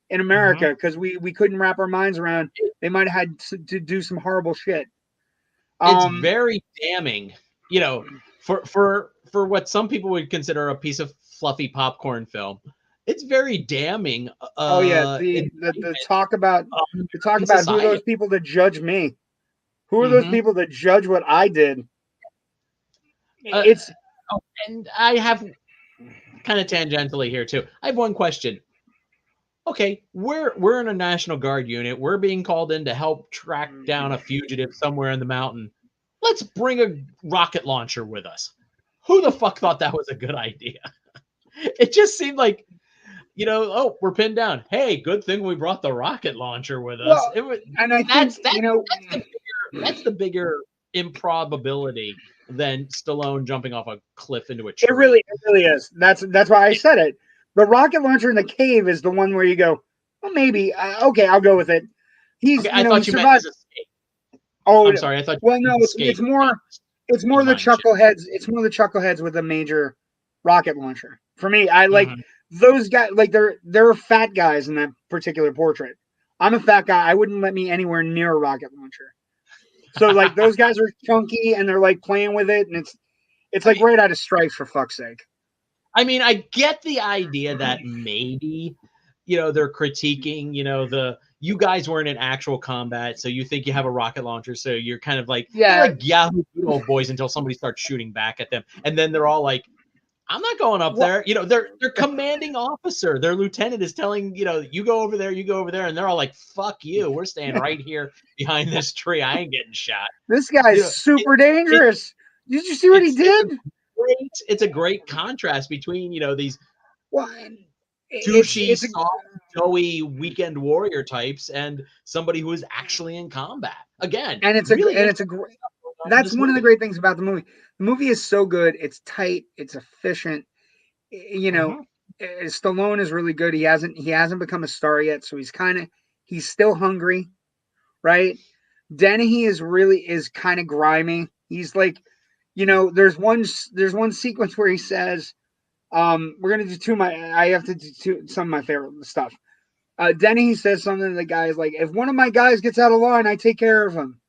in America because we couldn't wrap our minds around they might have had to do some horrible shit. It's very damning, for what some people would consider a piece of fluffy popcorn film. It's very damning. Oh yeah, the talk about who are those Society. people that judge me? Who are those Mm-hmm. people that judge what I did? Uh, It's and I have kind of tangentially here too. I have one question. Okay, we're in a National Guard unit. We're being called in to help track down a fugitive somewhere in the mountain. Let's bring a rocket launcher with us. Who the fuck thought that was a good idea? It just seemed like, oh, we're pinned down. Hey, good thing we brought the rocket launcher with us. well, It was and I think that's the bigger improbability than Stallone jumping off a cliff into a it tree. really is. That's why I said it. The rocket launcher in the cave is the one where you go, well, maybe okay, I'll go with it. Okay, He I thought you meant survived. his escape. Oh I'm sorry, I thought well, you no, meant escape it's more in the mind ship. chuckleheads. It's more the chuckleheads with a major rocket launcher. For me, I like Mhm. those guys. Like there are fat guys in that particular portrait. I'm a fat guy. I wouldn't let me anywhere near a rocket launcher. So like those guys are chunky and they're like playing with it, and it's I like mean, right out of Stripes, for fuck's sake. I get the idea that maybe, they're critiquing, you guys weren't in actual combat, so you think you have a rocket launcher, so you're kind of like, they're Yeah. like Yahoo old boys until somebody starts shooting back at them, and then they're all like, I'm not going up Well, there. Their commanding officer, their lieutenant is telling, you go over there, and they're all like, fuck you, we're staying right here behind this tree. I ain't getting shot. this You guy's know, super it, dangerous. Did you see what he it's did? a great contrast between, these Well, douchey, it's a soft, doughy weekend warrior types and somebody who is actually in combat. Again, and really it's a interesting great. stuff going on in That's this one of the movie. great things about the movie. The movie is so good. It's tight. It's efficient. You know, Mm-hmm. Stallone is really good. He hasn't become a star yet, so he's still hungry, right? Dennehy is kind of grimy. He's like, there's one sequence where he says, we're gonna do I have to do some of my favorite stuff. Dennehy says something to the guys like, if one of my guys gets out of line, I take care of him.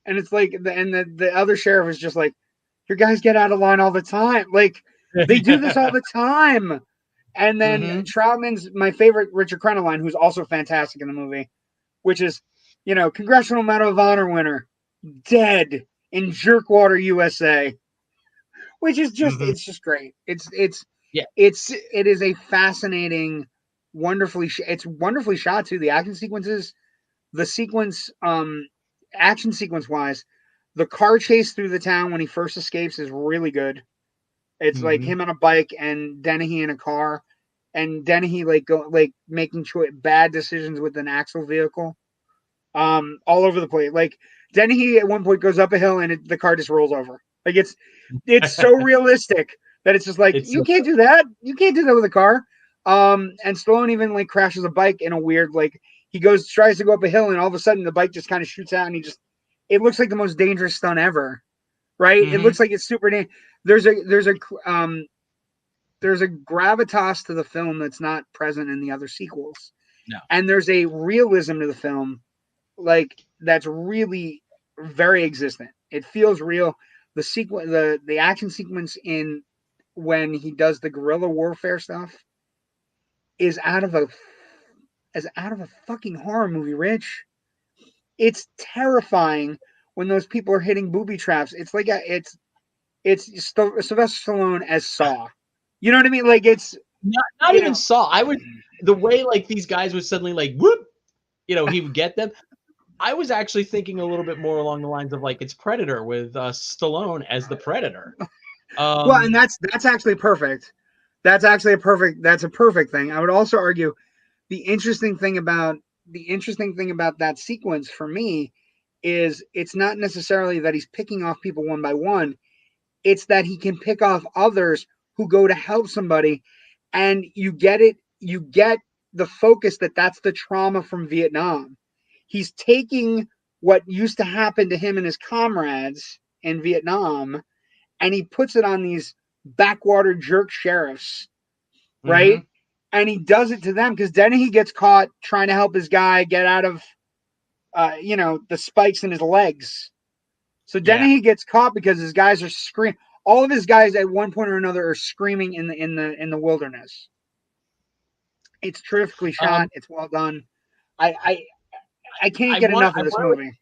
And it's like, the other sheriff is just like, your guys get out of line all the time. Like, they do this all the time. And then Mm-hmm. Troutman's my favorite Richard Crenna line, who's also fantastic in the movie, which is, Congressional Medal of Honor winner, dead in Jerkwater, USA, which is Mm-hmm. it's just great. Yeah. It is a fascinating, it's wonderfully shot too. The action sequences, the sequence, action sequence wise, the car chase through the town when he first escapes is really good. It's like Mm-hmm. him on a bike and Dennehy in a car, and Dennehy making bad decisions with an axle vehicle, all over the place. Like Dennehy at one point goes up a hill and the car just rolls over. Like it's so realistic that it's just like It's you can't do that. You can't do that with a car. And Stallone even like crashes a bike in a weird like he tries to go up a hill and all of a sudden the bike just kind of shoots out and it looks like the most dangerous stunt ever. Right? It mm-hmm. looks like it's super dangerous. Um there's a gravitas to the film that's not present in the other sequels. No. And there's a realism to the film like that's really very existent. It feels real. The action sequence in when he does the guerrilla warfare stuff is out of a fucking horror movie, Rich. It's terrifying when those people are hitting booby traps. It's like Sylvester Stallone as Saw. You know what I mean? Like it's Not even Saw. I would the way like these guys would suddenly like whoop, he would get them. I was actually thinking a little bit more along the lines of like it's Predator with Stallone as the Predator. Well, and that's actually perfect. That's a perfect thing. I would also argue the interesting thing about that sequence for me is it's not necessarily that he's picking off people one by one. It's that he can pick off others who go to help somebody, and you get it. You get the focus that's the trauma from Vietnam. He's taking what used to happen to him and his comrades in Vietnam, and he puts it on these backwater jerk sheriffs, right? Mm-hmm. And he does it to them because then he gets caught trying to help his guy get out of, the spikes in his legs. So then he gets caught because his guys are screaming. All of his guys at one point or another are screaming in the wilderness. It's terrifically shot. It's well done. I can't get enough of this movie.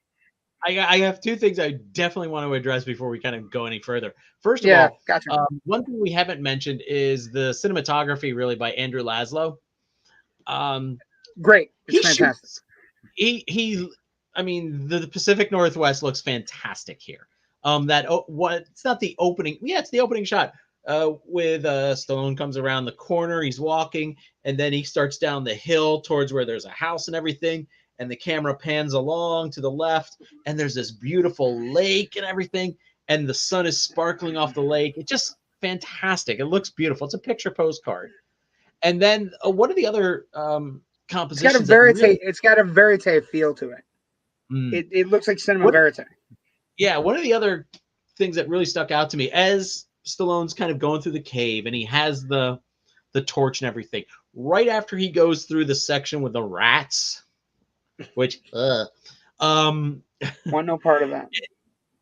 I have two things I definitely want to address before we kind of go any further. First of Yeah, all, gotcha. one thing we haven't mentioned is the cinematography, really, by Andrew Laszlo. Great, it's he fantastic. Shoots, I mean, the Pacific Northwest looks fantastic here. It's not the opening. Yeah, it's the opening shot. With Stallone comes around the corner, he's walking, and then he starts down the hill towards where there's a house and everything. And the camera pans along to the left, and there's this beautiful lake and everything, and the sun is sparkling off the lake. It's just fantastic. It looks beautiful. It's a picture postcard. And then one of the other compositions It's got a verite feel to it. Mm. It looks like cinema verite. Yeah, one of the other things that really stuck out to me as Stallone's kind of going through the cave and he has the torch and everything. Right after he goes through the section with the rats, which want no part of that.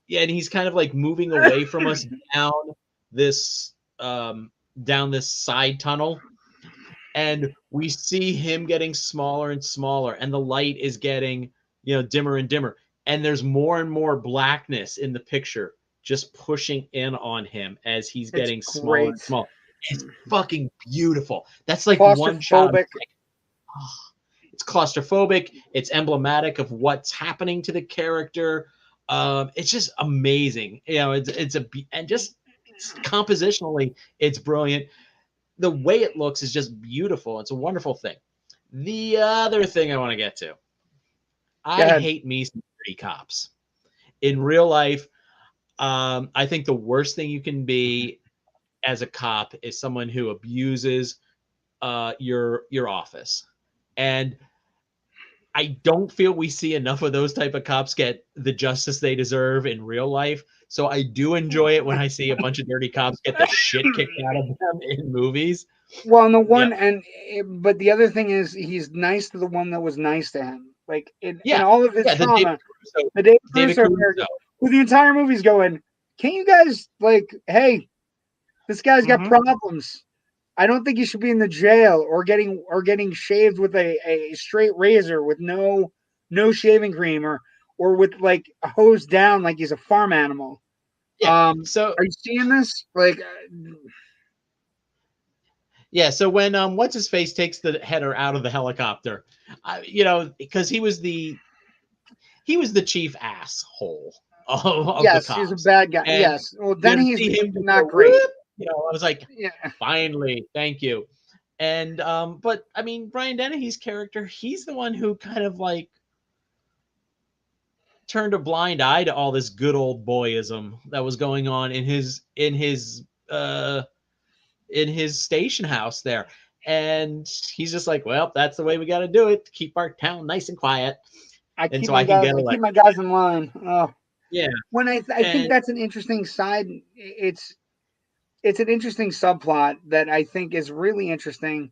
Yeah, and he's kind of like moving away from us down this side tunnel, and we see him getting smaller and smaller, and the light is getting dimmer and dimmer, and there's more and more blackness in the picture, just pushing in on him as he's getting smaller and smaller. It's fucking beautiful. That's like one shot. It's claustrophobic. It's emblematic of what's happening to the character. It's just amazing. And just compositionally, it's brilliant. The way it looks is just beautiful. It's a wonderful thing. The other thing I want to get to, I hate me some dirty cops. In real life, I think the worst thing you can be as a cop is someone who abuses your office. And I don't feel we see enough of those type of cops get the justice they deserve in real life. So I do enjoy it when I see a bunch of dirty cops get the shit kicked out of them in movies. Well, and but the other thing is he's nice to the one that was nice to him. Like in all of his trauma, the David Caruso, who the entire movie's going, can't you guys hey, this guy's got problems. I don't think he should be in the jail or getting shaved with a straight razor with no shaving cream or with a hose down like he's a farm animal. Yeah. So are you seeing this? So when what's his face takes the header out of the helicopter, because he was the chief asshole of yes, the cops. He's a bad guy. And yes. Well, then he's not great. Whoop, I was like, Yeah, finally, thank you. And but I mean, Brian Dennehy's character, he's the one who kind of like turned a blind eye to all this good old boyism that was going on in his station house there. And he's just like, well, that's the way we got to do it to keep our town nice and quiet, and so I can get I keep elected. my guys in line. Oh, Yeah, when I think and that's an interesting side. It's an interesting subplot that I think is really interesting.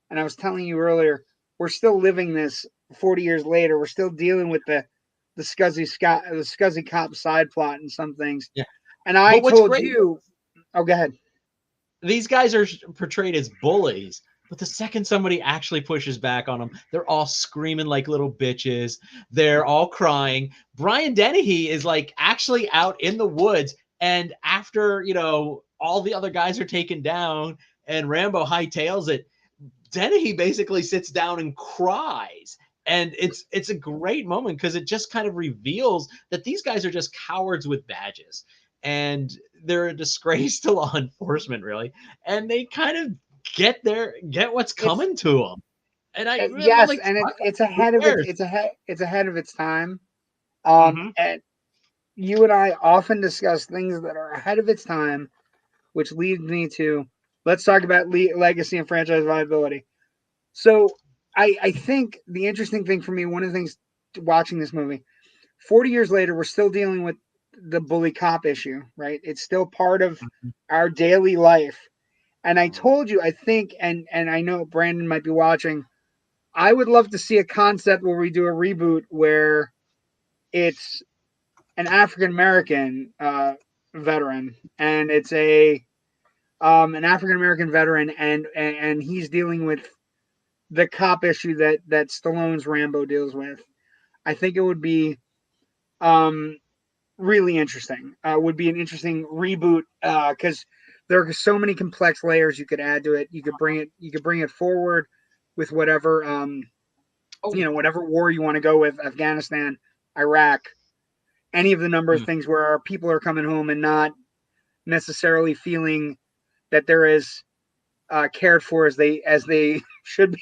And I was telling you earlier, we're still living this 40 years later. We're still dealing with the scuzzy cop side plot and some things. yeah. And I But what's told great, you, oh, go ahead. these guys are portrayed as bullies, but the second somebody actually pushes back on them, they're all screaming like little bitches. They're all crying. Brian Dennehy is like actually out in the woods, and after all the other guys are taken down and Rambo hightails it, Dennehy basically sits down and cries. And it's a great moment because it just kind of reveals that these guys are just cowards with badges, and they're a disgrace to law enforcement, really. And they kind of get what's It's coming to them. And I'm yes, like, and it's who ahead of cares? it's ahead of its time. Mm-hmm. And you and I often discuss things that are ahead of its time, which leads me to let's talk about legacy and franchise viability. So I think the interesting thing for me, one of the things watching this movie, 40 years later, we're still dealing with the bully cop issue, right? It's still part of our daily life. And I told you, I think, and I know Brandon might be watching. I would love to see a concept where we do a reboot where it's an African American veteran, and it's a an African American veteran, and he's dealing with the cop issue that Stallone's Rambo deals with. I think it would be um, really interesting. Would be an interesting reboot because there are so many complex layers you could add to it. You could bring it forward with whatever Oh, whatever war you want to go with, Afghanistan, Iraq, any of the number of hmm. things where our people are coming home and not necessarily feeling that they're as cared for as they should be.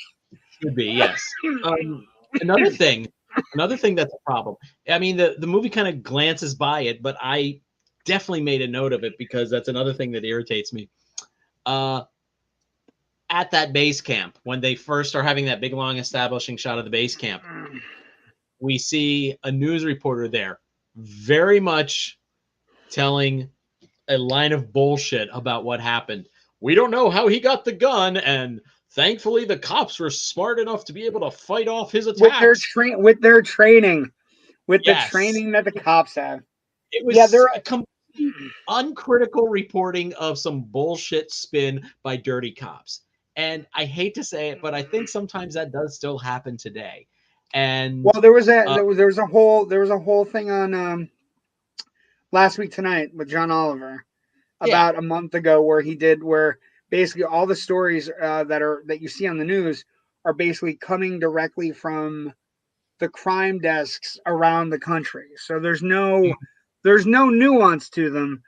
Should be, yes. Another thing, another thing that's a problem. I mean, the movie kind of glances by it, but I definitely made a note of it because that's another thing that irritates me. Uh, at that base camp, when they first are having that big long establishing shot of the base camp, we see a news reporter there, very much telling a line of bullshit about what happened. We don't know how he got the gun, and thankfully the cops were smart enough to be able to fight off his attacks. With their training, with the Yes, training that the cops have. it Yeah, was a complete uncritical reporting of some bullshit spin by dirty cops. And I hate to say it, but I think sometimes that does still happen today. And well, there was uh, there was a whole thing on last week tonight with John Oliver yeah, about a month ago where basically all the stories that you see on the news are basically coming directly from the crime desks around the country. So there's no nuance to them,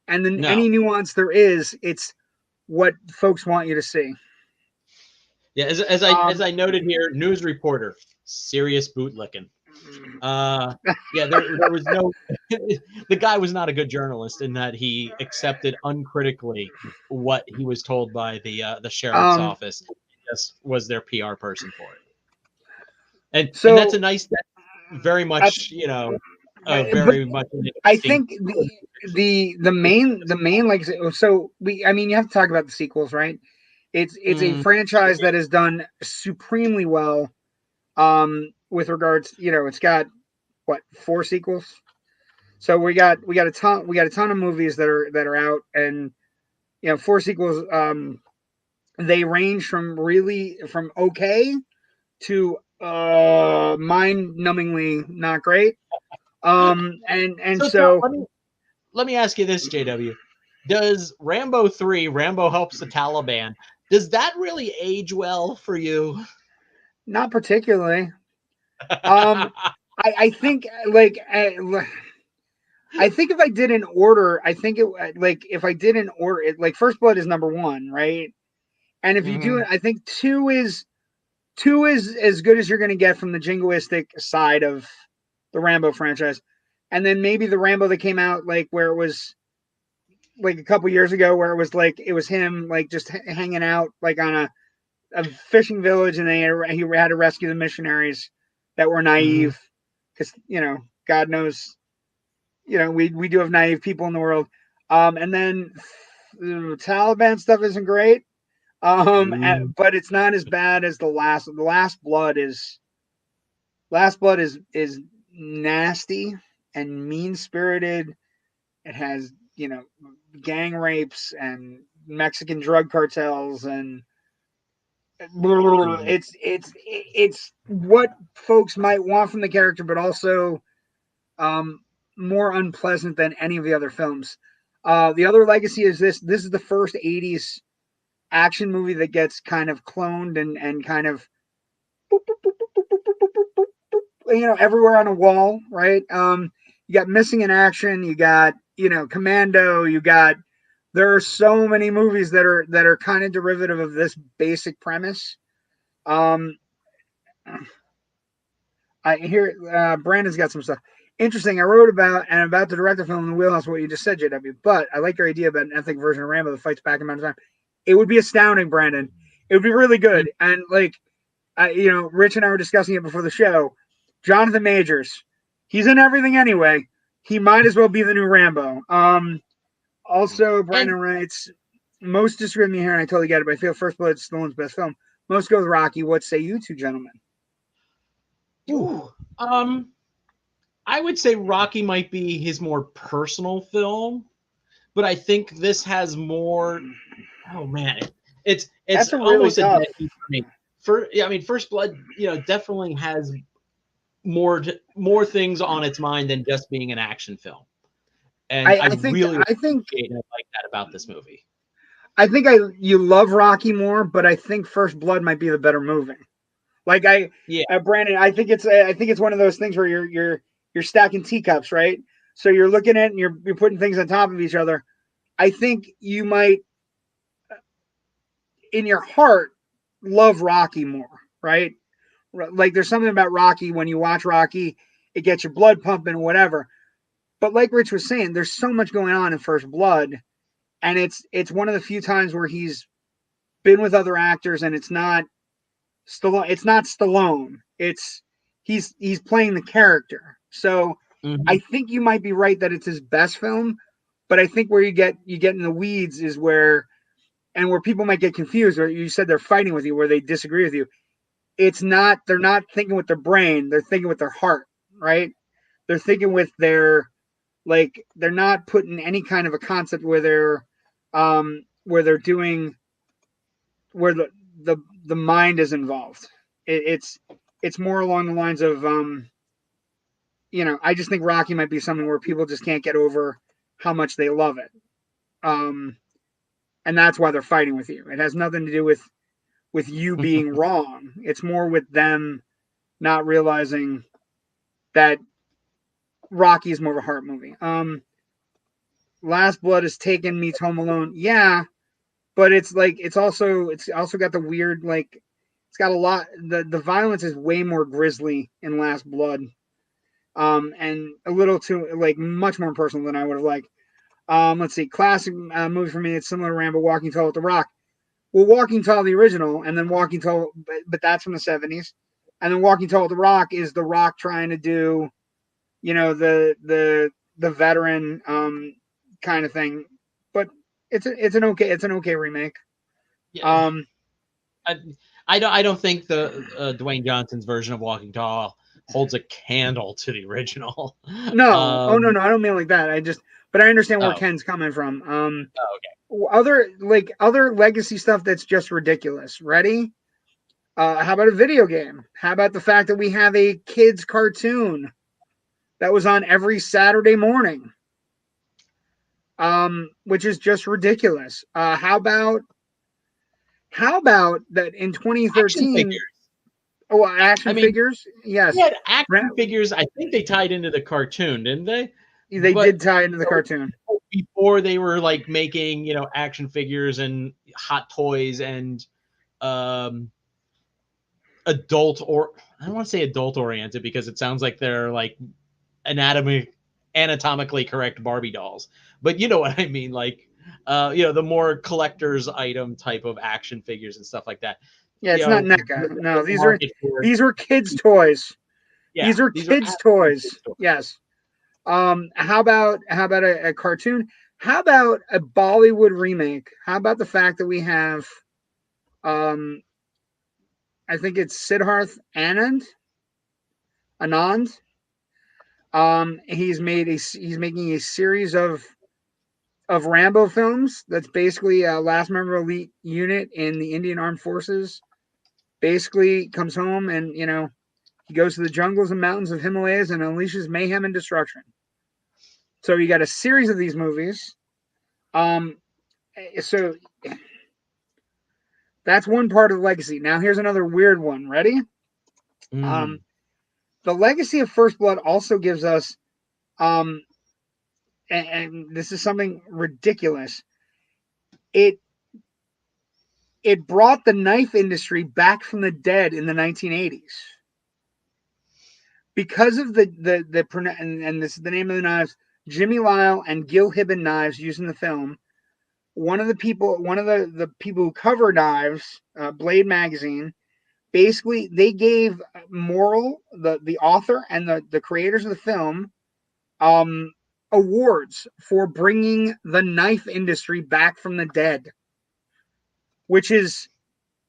and then no, any nuance there is, it's what folks want you to see. yeah. As Um, I noted here, news reporter, serious bootlicking. Yeah, there was no. The guy was not a good journalist in that he accepted uncritically what he was told by the sheriff's um, office. He just was their PR person for it. And that's so a nice, very that's much a but very much an I interesting. think the main like so we I mean you have to talk about the sequels, right? It's a Mm, franchise that has done supremely well with regards, it's got what, four sequels. So we got a ton of movies that are out, and four sequels. They range from okay to mind-numbingly not great. And so tell, so let me ask you this, JW. Does Rambo 3, Rambo helps the Taliban, does that really age well for you? not particularly. Um, I think like I think if I did an order, I think it like if I did an order, like First Blood is number one, right? And if you do Mhm. it, I think two is as good as you're going to get from the jingoistic side of the Rambo franchise, and then maybe the Rambo that came out like where it was like a couple years ago, where it was like it was him like just hanging out like on a fishing village, and he had to rescue the missionaries that were Mhm. naive, because God knows we do have naive people in the world. And then the Taliban stuff isn't great, Ooh. but it's not as bad as the last. The Last Blood is nasty and mean spirited. It has gang rapes and Mexican drug cartels, and Mhm. it's what folks might want from the character, but also um, more unpleasant than any of the other films. The other legacy is this. This is the first '80s action movie that gets kind of cloned and kind of everywhere on a wall, right? You got Missing in Action, you got Commando, you got there are so many movies that are kind of derivative of this basic premise. Um, I hear Brandon's got some stuff interesting. I wrote about to direct a film in the wheelhouse of what you just said, JW. But I like your idea about an ethnic version of Rambo that fights back in mountain time. It would be astounding, Brandon. It would be really good. And like, Rich and I were discussing it before the show. Jonathan Majors, he's in everything anyway. He might as well be the new Rambo. Also, And Brandon writes, most disagree with me here, and I totally get it, but I feel First Blood is Stallone's best film. Most go with Rocky. What say you two gentlemen? ooh, Ooh. um, I would say Rocky might be his more personal film, but I think this has more. Oh man, it's That's a really almost a tough. dead heat for me. Yeah, I mean, First Blood, definitely has more things on its mind than just being an action film, and I, I I think really I think appreciate and like that about this movie. I think you love Rocky more, but I think First Blood might be the better movie. Like Yeah, Brandon, I think it's one of those things where you're stacking teacups, right? So you're looking at it and you're putting things on top of each other. I think you might, in your heart, love Rocky more, right? Like there's something about Rocky when you watch Rocky, it gets your blood pumping, whatever. But like Rich was saying, there's so much going on in First Blood, and it's one of the few times where he's been with other actors, and it's not Stallone. It's not Stallone. He's playing the character. So I hmm think you might be right that it's his best film, but I think where you get in the weeds is where people might get confused. Or you said they're fighting with you, where they disagree with you. It's not. They're not thinking with their brain. They're thinking with their heart, right? They're thinking with their like. They're not putting any kind of a concept where they're doing where the mind is involved. It's more along the lines of I just think Rocky might be something where people just can't get over how much they love it, um, and that's why they're fighting with you. It has nothing to do with you being wrong. It's more with them not realizing that Rocky is more of a heart movie. Last Blood is Taken meets Home Alone. Yeah, but it's also got the weird like it's got a lot the violence is way more grisly in Last Blood, and a little too like much more personal than I would have liked. Let's see, classic movie for me. It's similar to Rambo, Walking Tall with the Rock. Well, Walking Tall the original, and then Walking Tall, but that's from the '70s, and then Walking Tall with the Rock is the Rock trying to do the veteran kind of thing, but it's an okay remake. yeah. Um, I, I don't think the Dwayne Johnson's version of Walking Tall holds a candle to the original. no, oh no, um, no, I don't mean like that. But I understand where oh, Ken's coming from. oh, Other legacy stuff that's just ridiculous. Ready? How about a video game? How about the fact that we have a kids cartoon that was on every Saturday morning, which is just ridiculous. How about that in action 2013? figures. Oh, I action mean, figures. they Yes. had action figures. I think they tied into the cartoon, didn't they? They but did tie into the cartoon. before they were like making, you know, action figures and hot toys and um adult, or I don't want to say adult oriented because it sounds like they're like anatomically correct Barbie dolls, but you know what I mean, like you know, the more collector's item type of action figures and stuff like that. Yeah, You it's not know, NECA. No, the market for, these are kids' toys. yeah, These are these are kids' absolutely toys. kids toys. Yes. How about a cartoon? How about a Bollywood remake? How about the fact that we have um I think it's Siddharth Anand. He's making a series of Rambo films. That's basically a last member elite unit in the Indian Armed Forces. Basically comes home and he goes to the jungles and mountains of Himalayas and unleashes mayhem and destruction. So you got a series of these movies. Um, so that's one part of the legacy. Now here's another weird one. Ready? Um, Mm. the legacy of First Blood also gives us, um, and this is something ridiculous. It it brought the knife industry back from the dead in the 1980s because of and this is the name of the knives, Jimmy Lyle and Gil Hibben knives used in the film. One of the people who cover knives, Blade Magazine, basically they gave Moral, the author and the creators of the film, um, awards for bringing the knife industry back from the dead, which is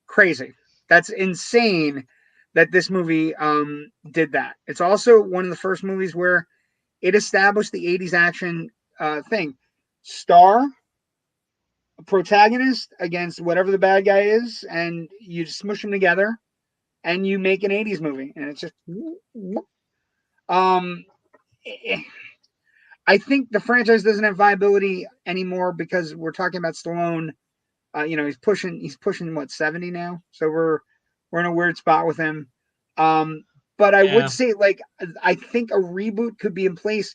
crazy. That's insane that this movie did that. It's also one of the first movies where it established the 80s action thing. Star, protagonist against whatever the bad guy is, and you smush them together and you make an 80s movie. And it's just. Um, I think the franchise doesn't have viability anymore because we're talking about Stallone. He's pushing what, 70 now, so we're in a weird spot with him. Um, but I would Yeah. say, like, I think a reboot could be in place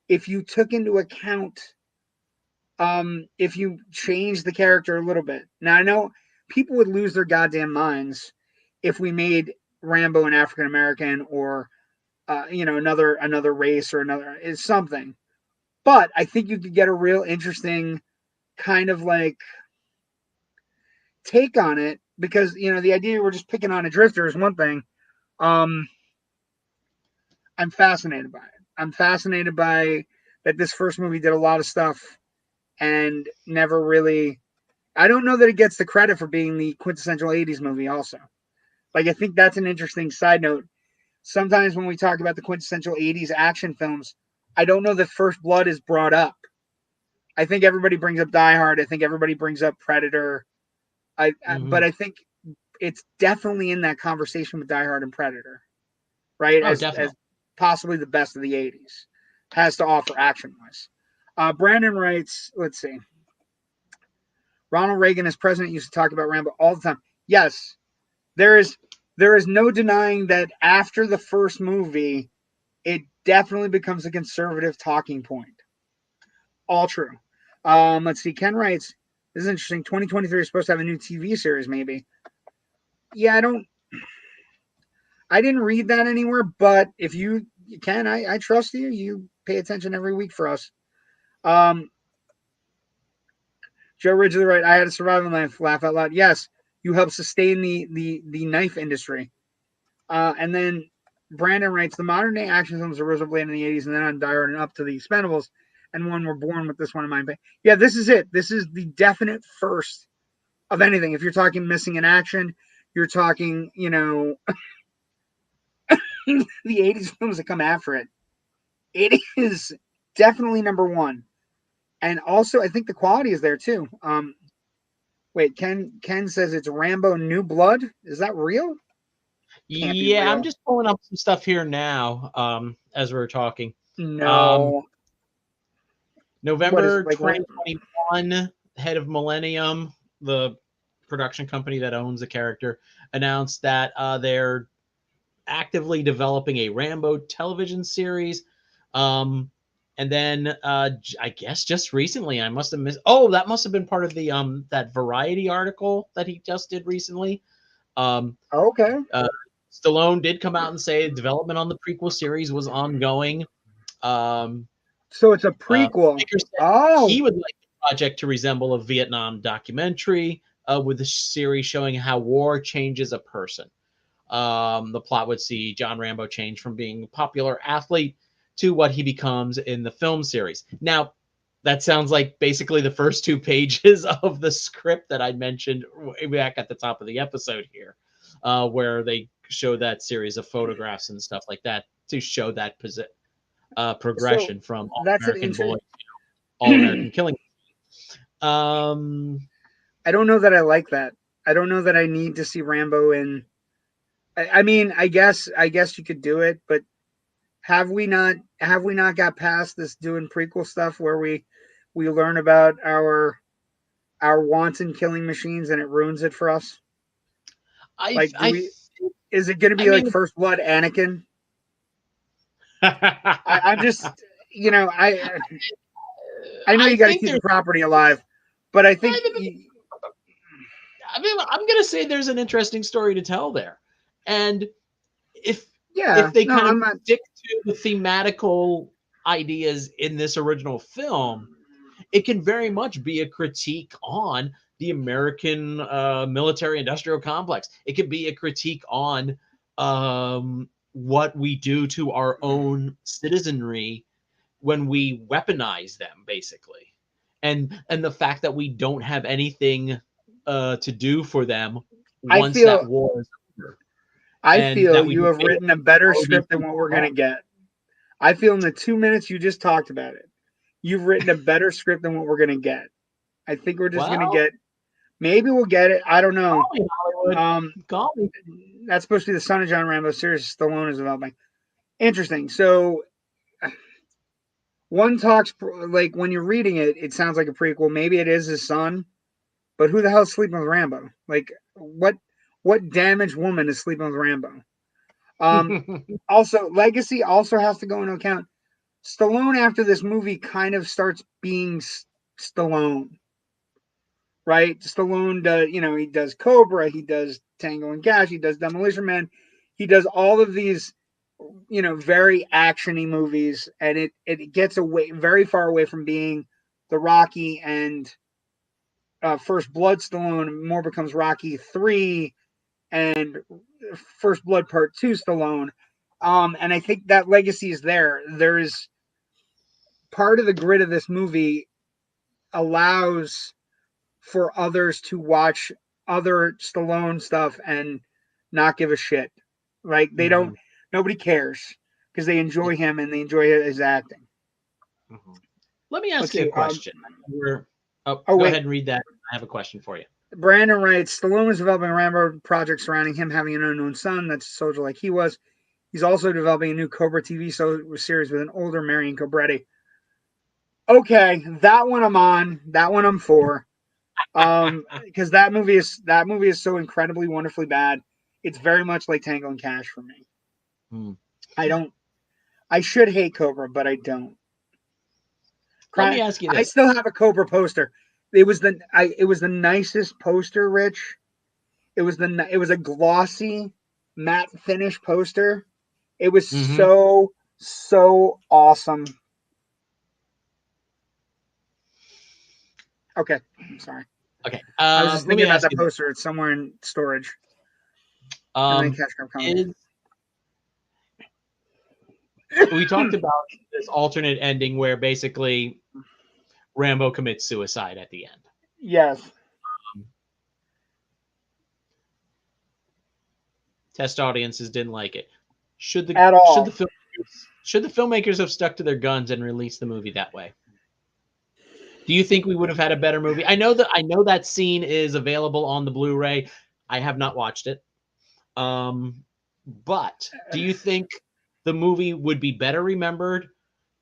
if you took into account, if you change the character a little bit. Now I know people would lose their goddamn minds if we made Rambo an African American, or another race, or another is something. But I think you could get a real interesting kind of like take on it, because the idea we're just picking on a drifter is one thing. Um, I'm fascinated by it. I'm fascinated by that this first movie did a lot of stuff and never really. I don't know that it gets the credit for being the quintessential 80s movie also. Like, I think that's an interesting side note. Sometimes when we talk about the quintessential 80s action films, I don't know that First Blood is brought up. I think everybody brings up Die Hard. I think everybody brings up Predator. But Mm-hmm. I think it's definitely in that conversation with Die Hard and Predator, right? Oh, As definitely. possibly the best of the 80s has to offer action wise. Brandon writes, let's see. Ronald Reagan as president used to talk about Rambo all the time. Yes, there is no denying that after the first movie, it definitely becomes a conservative talking point. All true. Let's see. Ken writes, this is interesting. 2023 is supposed to have a new TV series, maybe. Yeah, I didn't read that anywhere, but if you can, I trust you. You pay attention every week for us. Um, Joe Ridgely, right? I had a survival knife. Laugh out loud. Yes, you help sustain the knife industry. And then Brandon writes, the modern day action films arose of late in the 80s and then on Die Hard and up to the Expendables, and one were born with this one in mind. Yeah, this is it. This is the definite first of anything. If you're talking missing in action, you're talking, the 80s films that come after it. It is definitely number one. And also, I think the quality is there too. Wait, Ken says it's Rambo New Blood. Is that real? Can't be Yeah, I'm real. just pulling up some stuff here now, as we're talking. Um, No. What is it November like? 2021, head of Millennium, the production company that owns the character, announced that they're actively developing a Rambo television series. Um, And then I guess just recently I must have missed. Oh, that must have been part of the that Variety article that he just did recently. Okay. Stallone did come out and say development on the prequel series was ongoing. So it's a prequel. Maker said Oh, he would like the project to resemble a Vietnam documentary with a series showing how war changes a person. The plot would see John Rambo change from being a popular athlete to what he becomes in the film series. Now, that sounds like basically the first 2 pages of the script that I mentioned way back at the top of the episode here, where they show that series of photographs and stuff like that to show that so progression from All that's an American Boy interesting. to All American Killing. I don't know that I like that. I don't know that I need to see Rambo in. I mean, I guess you could do it, but have we not got past this doing prequel stuff where we learn about our wanton killing machines and it ruins it for us? I Like, do I we? Is it going to I be like mean, First Blood, Anakin? I'm just, I know I you got to think keep the there's. property alive, but I think, I mean, I'm gonna say there's an interesting story to tell there, and if yeah, if they no, kind of I'm not. stick to the thematical ideas in this original film, it can very much be a critique on the American military-industrial complex. It could be a critique on what we do to our own citizenry when we weaponize them, basically, and the fact that we don't have anything to do for them I once that feel, war is over, I and feel that we you have written a better throw these script than what people we're off. gonna get. I feel in the 2 minutes you just talked about it, you've written a better script than what we're gonna get. I think we're just gonna Well, get. Maybe we'll get it. I don't know. call me Hollywood. Um, Call me. that's supposed to be the son of John Rambo series Stallone is developing. Interesting. So one talks like when you're reading it, it sounds like a prequel. Maybe it is his son, but who the hell's sleeping with Rambo? Like what damaged woman is sleeping with Rambo? Um, Also, legacy also has to go into account. Stallone after this movie kind of starts being Stallone, right? Stallone does, he does Cobra, he does Tango and Cash, he does Demolition Man, he does all of these, very actiony movies, and it gets away very far away from being the Rocky and First Blood Stallone. More becomes Rocky 3 and First Blood Part 2 Stallone. And I think that legacy is there. There's part of the grid of this movie allows for others to watch other Stallone stuff and not give a shit. Like they don't, Mhm, nobody cares because they enjoy him and they enjoy his acting. mhm. Let me Let's ask you a see. question. Oh Go wait, ahead and read that. I have a question for you. Brandon writes, Stallone is developing a Rambo project surrounding him having an unknown son that's a soldier like he was. He's also developing a new Cobra TV series with an older Marion Cobretti. Okay, that one I'm on. That one I'm for. Because that movie is so incredibly wonderfully bad. It's very much like Tango and Cash for me. Hmm. I don't. I should hate Cobra, but I don't. Let me ask you I this. still have a Cobra poster. It was the nicest poster, Rich. It was a glossy matte finish poster. It was Hmm. so awesome. Okay, I'm sorry. Okay. I was just Let thinking me about ask that you this. poster. It's somewhere in storage, and then Um, Cash kept coming. is we talked about this alternate ending where basically Rambo commits suicide at the end. Yes, Test audiences didn't like it. Should the at should all. the film should the filmmakers have stuck to their guns and released the movie that way? Do you think we would have had a better movie? I know that scene is available on the Blu-ray. I have not watched it. Um, but do you think the movie would be better remembered,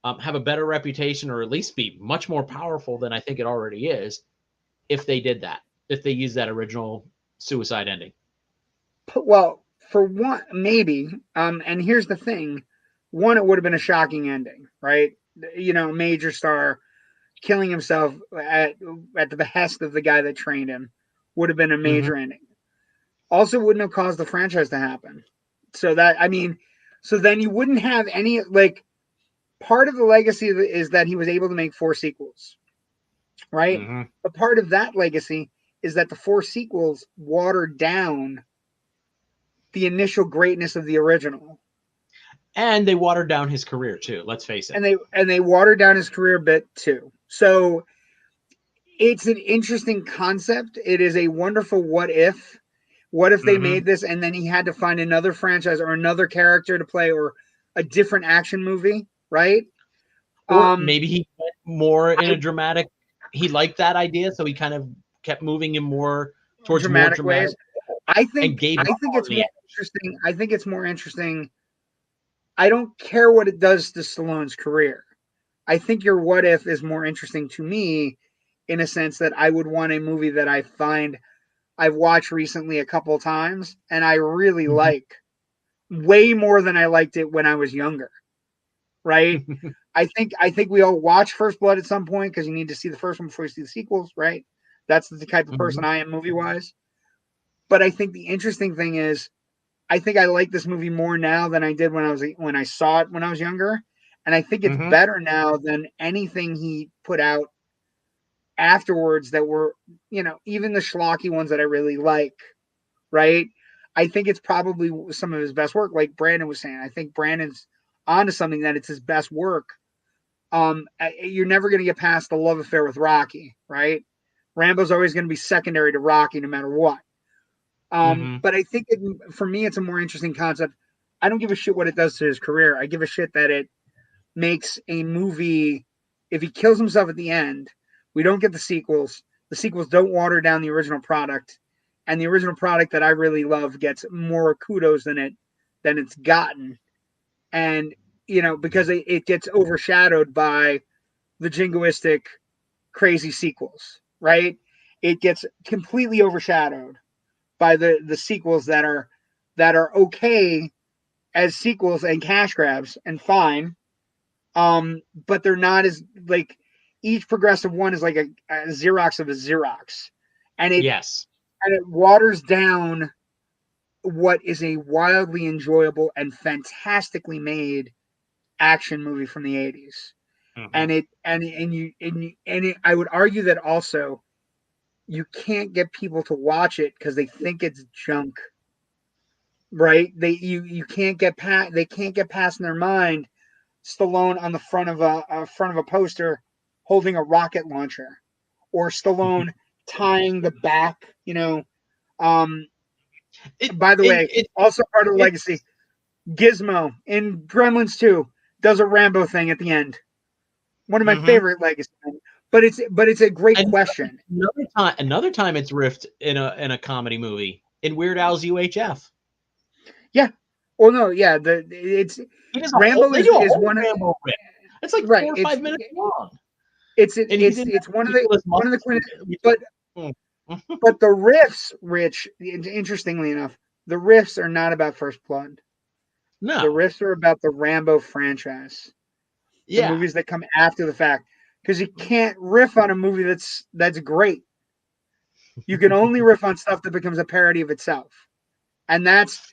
have a better reputation, or at least be much more powerful than I think it already is if they did that? If they used that original suicide ending? Well, for one, maybe. And here's the thing: one, it would have been a shocking ending, right? major star killing himself at the behest of the guy that trained him would have been a Mm-hmm. major ending. Also, wouldn't have caused the franchise to happen. So so then you wouldn't have any part of the legacy is that he was able to make 4 sequels, right? Mm-hmm. But part of that legacy is that the 4 sequels watered down the initial greatness of the original, And they watered down his career too. Let's face it. and they watered down his career a bit too. So it's an interesting concept. It is a wonderful what if. What if they Mm-hmm. made this and then he had to find another franchise or another character to play or a different action movie, right? Or Um, maybe he went more in a I, dramatic. He liked that idea, so he kind of kept moving him more towards more dramatic dramatic ways. I and think gave I up think on it's the more interesting. I think it's more interesting. I don't care what it does to Stallone's career. I think your what if is more interesting to me in a sense that I would want a movie that I've watched recently a couple of times and I really Mhm. like way more than I liked it when I was younger, right? I think we all watch First Blood at some point because you need to see the first one before you see the sequels, right? That's the type of person Mhm. I am movie wise. But I think the interesting thing is I think I like this movie more now than I did when I saw it when I was younger, and I think it's Mhm. better now than anything he put out afterwards that were even the schlocky ones that I really like. Right? I think it's probably some of his best work, like Brandon was saying. I think Brandon's onto something that it's his best work. You're never going to get past the love affair with Rocky, right? Rambo's always going to be secondary to Rocky no matter what. Mhm. But I think for me, it's a more interesting concept. I don't give a shit what it does to his career. I give a shit that it makes a movie. If he kills himself at the end, we don't get the sequels. The sequels don't water down the original product, and the original product that I really love gets more kudos than it's gotten. And because it gets overshadowed by the jingoistic, crazy sequels, right? It gets completely overshadowed by the sequels that are okay as sequels and cash grabs and fine. But they're not as like each progressive one is like a Xerox of a Xerox, and it Yes. and it waters down what is a wildly enjoyable and fantastically made action movie from the 80s. Mhm. And I would argue that also you can't get people to watch it because they think it's junk, right? You can't get past they can't get past in their mind Stallone on the front of a poster holding a rocket launcher, or Stallone tying the back. Um, It by the and way, also part of the legacy, it's Gizmo in Gremlins 2 does a Rambo thing at the end. One of my mhm. favorite legacy things. But it's a great And question. another time it's riffed in a comedy movie in Weird Al's UHF. Yeah. Well, no, yeah. It's He does a whole Rambo they is do a is whole one of Rambo riff. It's like right. 4 or It's 5 minutes long. it's And he's it's in that it's one of the ridiculous one of the muscle suit. but Mm. but the riffs, Rich. Interestingly enough, the riffs are not about First Blood. The No. riffs are about the Rambo franchise, the Yeah. movies that come after the fact. Because you can't riff on a movie that's great. You can only riff on stuff that becomes a parody of itself, and that's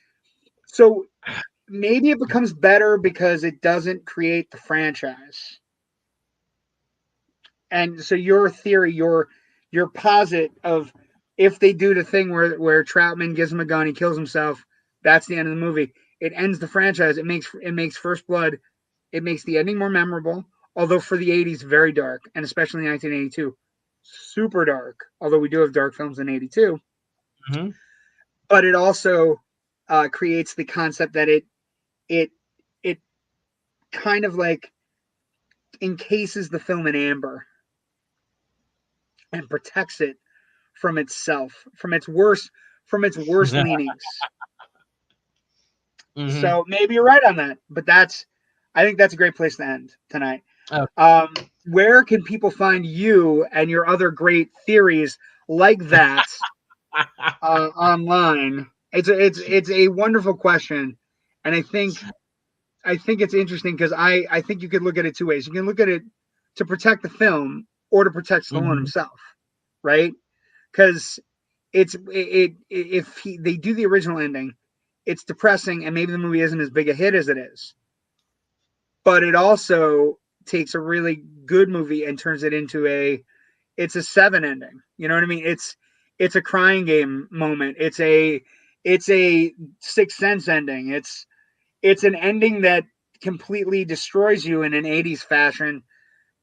so. Maybe it becomes better because it doesn't create the franchise. And so your theory, your posit of if they do the thing where Troutman gives him a gun, he kills himself, that's the end of the movie. It ends the franchise. It makes First Blood. It makes the ending more memorable. Although for the 80s, very dark, and especially 1982, super dark. Although we do have dark films in 82, Mhm. but it also creates the concept that it it kind of like encases the film in amber and protects it from itself, from its worst leanings. Mhm. So maybe you're right on that, but I think that's a great place to end tonight. Oh. Where can people find you and your other great theories like that online? It's a wonderful question, and I think I think it's interesting because I think you could look at it two ways. You can look at it to protect the film or to protect Stallone Mm-hmm. himself, right? Because if they do the original ending, it's depressing and maybe the movie isn't as big a hit as it is. But it also takes a really good movie and turns it into it's a 7 ending. You know what I mean? It's a crying game moment. It's a Sixth Sense ending. It's an ending that completely destroys you in an 80s fashion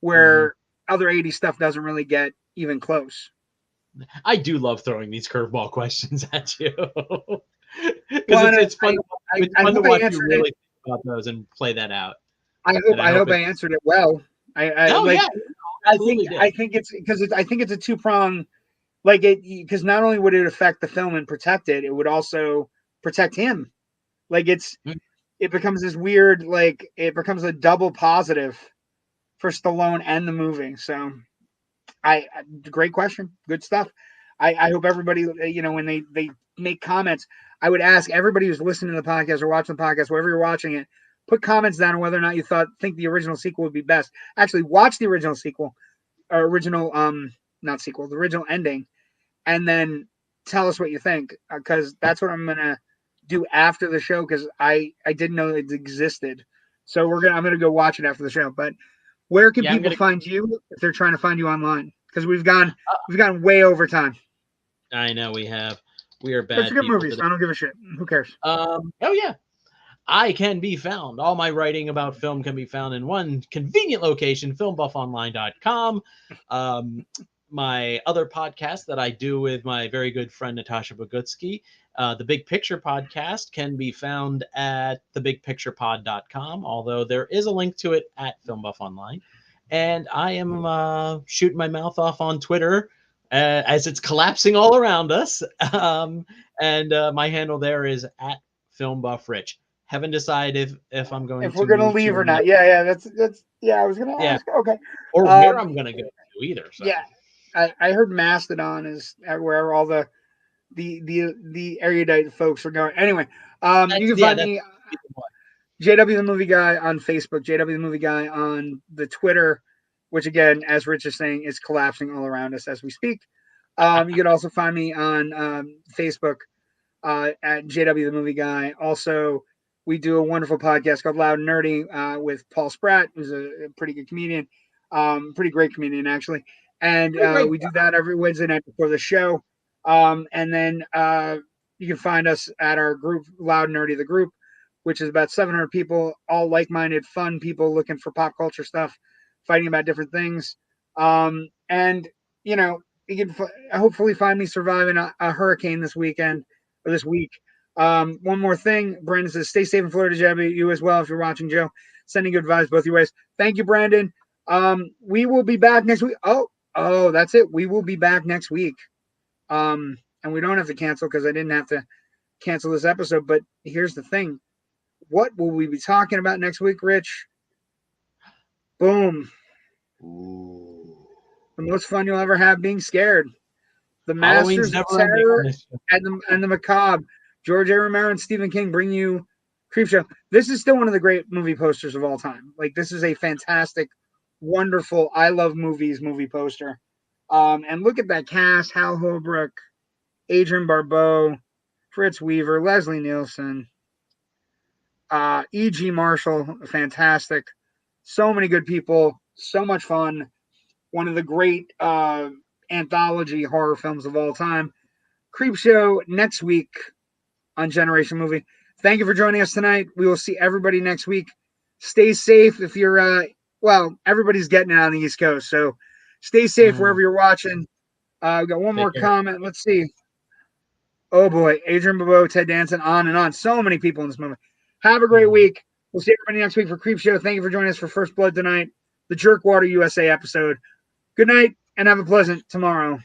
Mm-hmm. where other 80s stuff doesn't really get even close. I do love throwing these curveball questions at you because Well, and it's fun. It's I fun to hope I watch you answered it. really think about those and play that out. I And hope I hope I it's answered it well. I oh like yeah, absolutely did. I think it's because I think it's a two prong like it because not only would it affect the film and protect it, it would also protect him. Like Mm. it becomes this weird like it becomes a double positive for Stallone and the movie. So great question, good stuff. I hope everybody when they make comments, I would ask everybody who's listening to the podcast or watching the podcast, wherever you're watching it, put comments down on whether or not you think the original sequel would be best. Actually, watch the original sequel or original not sequel, the original ending, and then tell us what you think because that's what I'm gonna do after the show because I didn't know it existed. So I'm gonna go watch it after the show. But where can Yeah, I'm people gonna. find you if they're trying to find you online? Because we've gone way over time. I know we are But it's a bad good people movie, today. so I don't give a shit. Who cares? Oh yeah, I can be found. All my writing about film can be found in one convenient location, filmbuffonline.com. Um, my other podcast that I do with my very good friend Natasha Bogutsky, the Big Picture Podcast, can be found at thebigpicturepod.com, although there is a link to it at Film Buff Online. And I am shooting my mouth off on Twitter as it's collapsing all around us. And my handle there is at Film Buff Rich. Haven't decided if I'm going If we're to gonna move to leave or another, not? Yeah. That's yeah. I was gonna yeah, ask. Okay. or where Um. I'm going to go to either. So Yeah. I heard Mastodon is where all the erudite folks are going. Anyway, you can find that's me JW the Movie Guy on Facebook, JW the Movie Guy on the Twitter, which again, as Rich is saying, is collapsing all around us as we speak. You can also find me on Facebook at JW the Movie Guy. Also, we do a wonderful podcast called Loud and Nerdy with Paul Spratt, who's a pretty good comedian, pretty great comedian actually. And great. we do that every Wednesday night before the show. And then you can find us at our group, Loud and Nerdy, the group, which is about 700 people, all like-minded, fun people looking for pop culture stuff, fighting about different things. And you know, you can hopefully find me surviving a hurricane this weekend or this week. One more thing, Brandon says, stay safe in Florida, Jabby. You as well, if you're watching, Joe. Sending good vibes both your ways. Thank you, Brandon. We will be back next week. Oh, that's it. We will be back next week. And we don't have to cancel because I didn't have to cancel this episode. But here's the thing. What will we be talking about next week, Rich? Boom. Ooh. The most fun you'll ever have being scared. The Halloween's Masters of never ending on Terror this show. and the Macabre. George A. Romero and Stephen King bring you Creepshow. This is still one of the great movie posters of all time. Like this is a fantastic, wonderful, I love movies movie poster. And look at that cast: Hal Holbrook, Adrian Barbeau, Fritz Weaver, Leslie Nielsen, E.G. Marshall, fantastic. So many good people, so much fun. One of the great anthology horror films of all time. Creepshow next week on Generation Movie. Thank you for joining us tonight. We will see everybody next week. Stay safe if you're, well, everybody's getting it on the East Coast. So stay safe wherever you're watching. We've got one more Take care. comment. Let's see. Oh boy, Adrian Barbeau, Ted Danson, on and on. So many people in this movie. Have a great week. We'll see everybody next week for Creepshow. Thank you for joining us for First Blood tonight, the Jerkwater USA episode. Good night and have a pleasant tomorrow.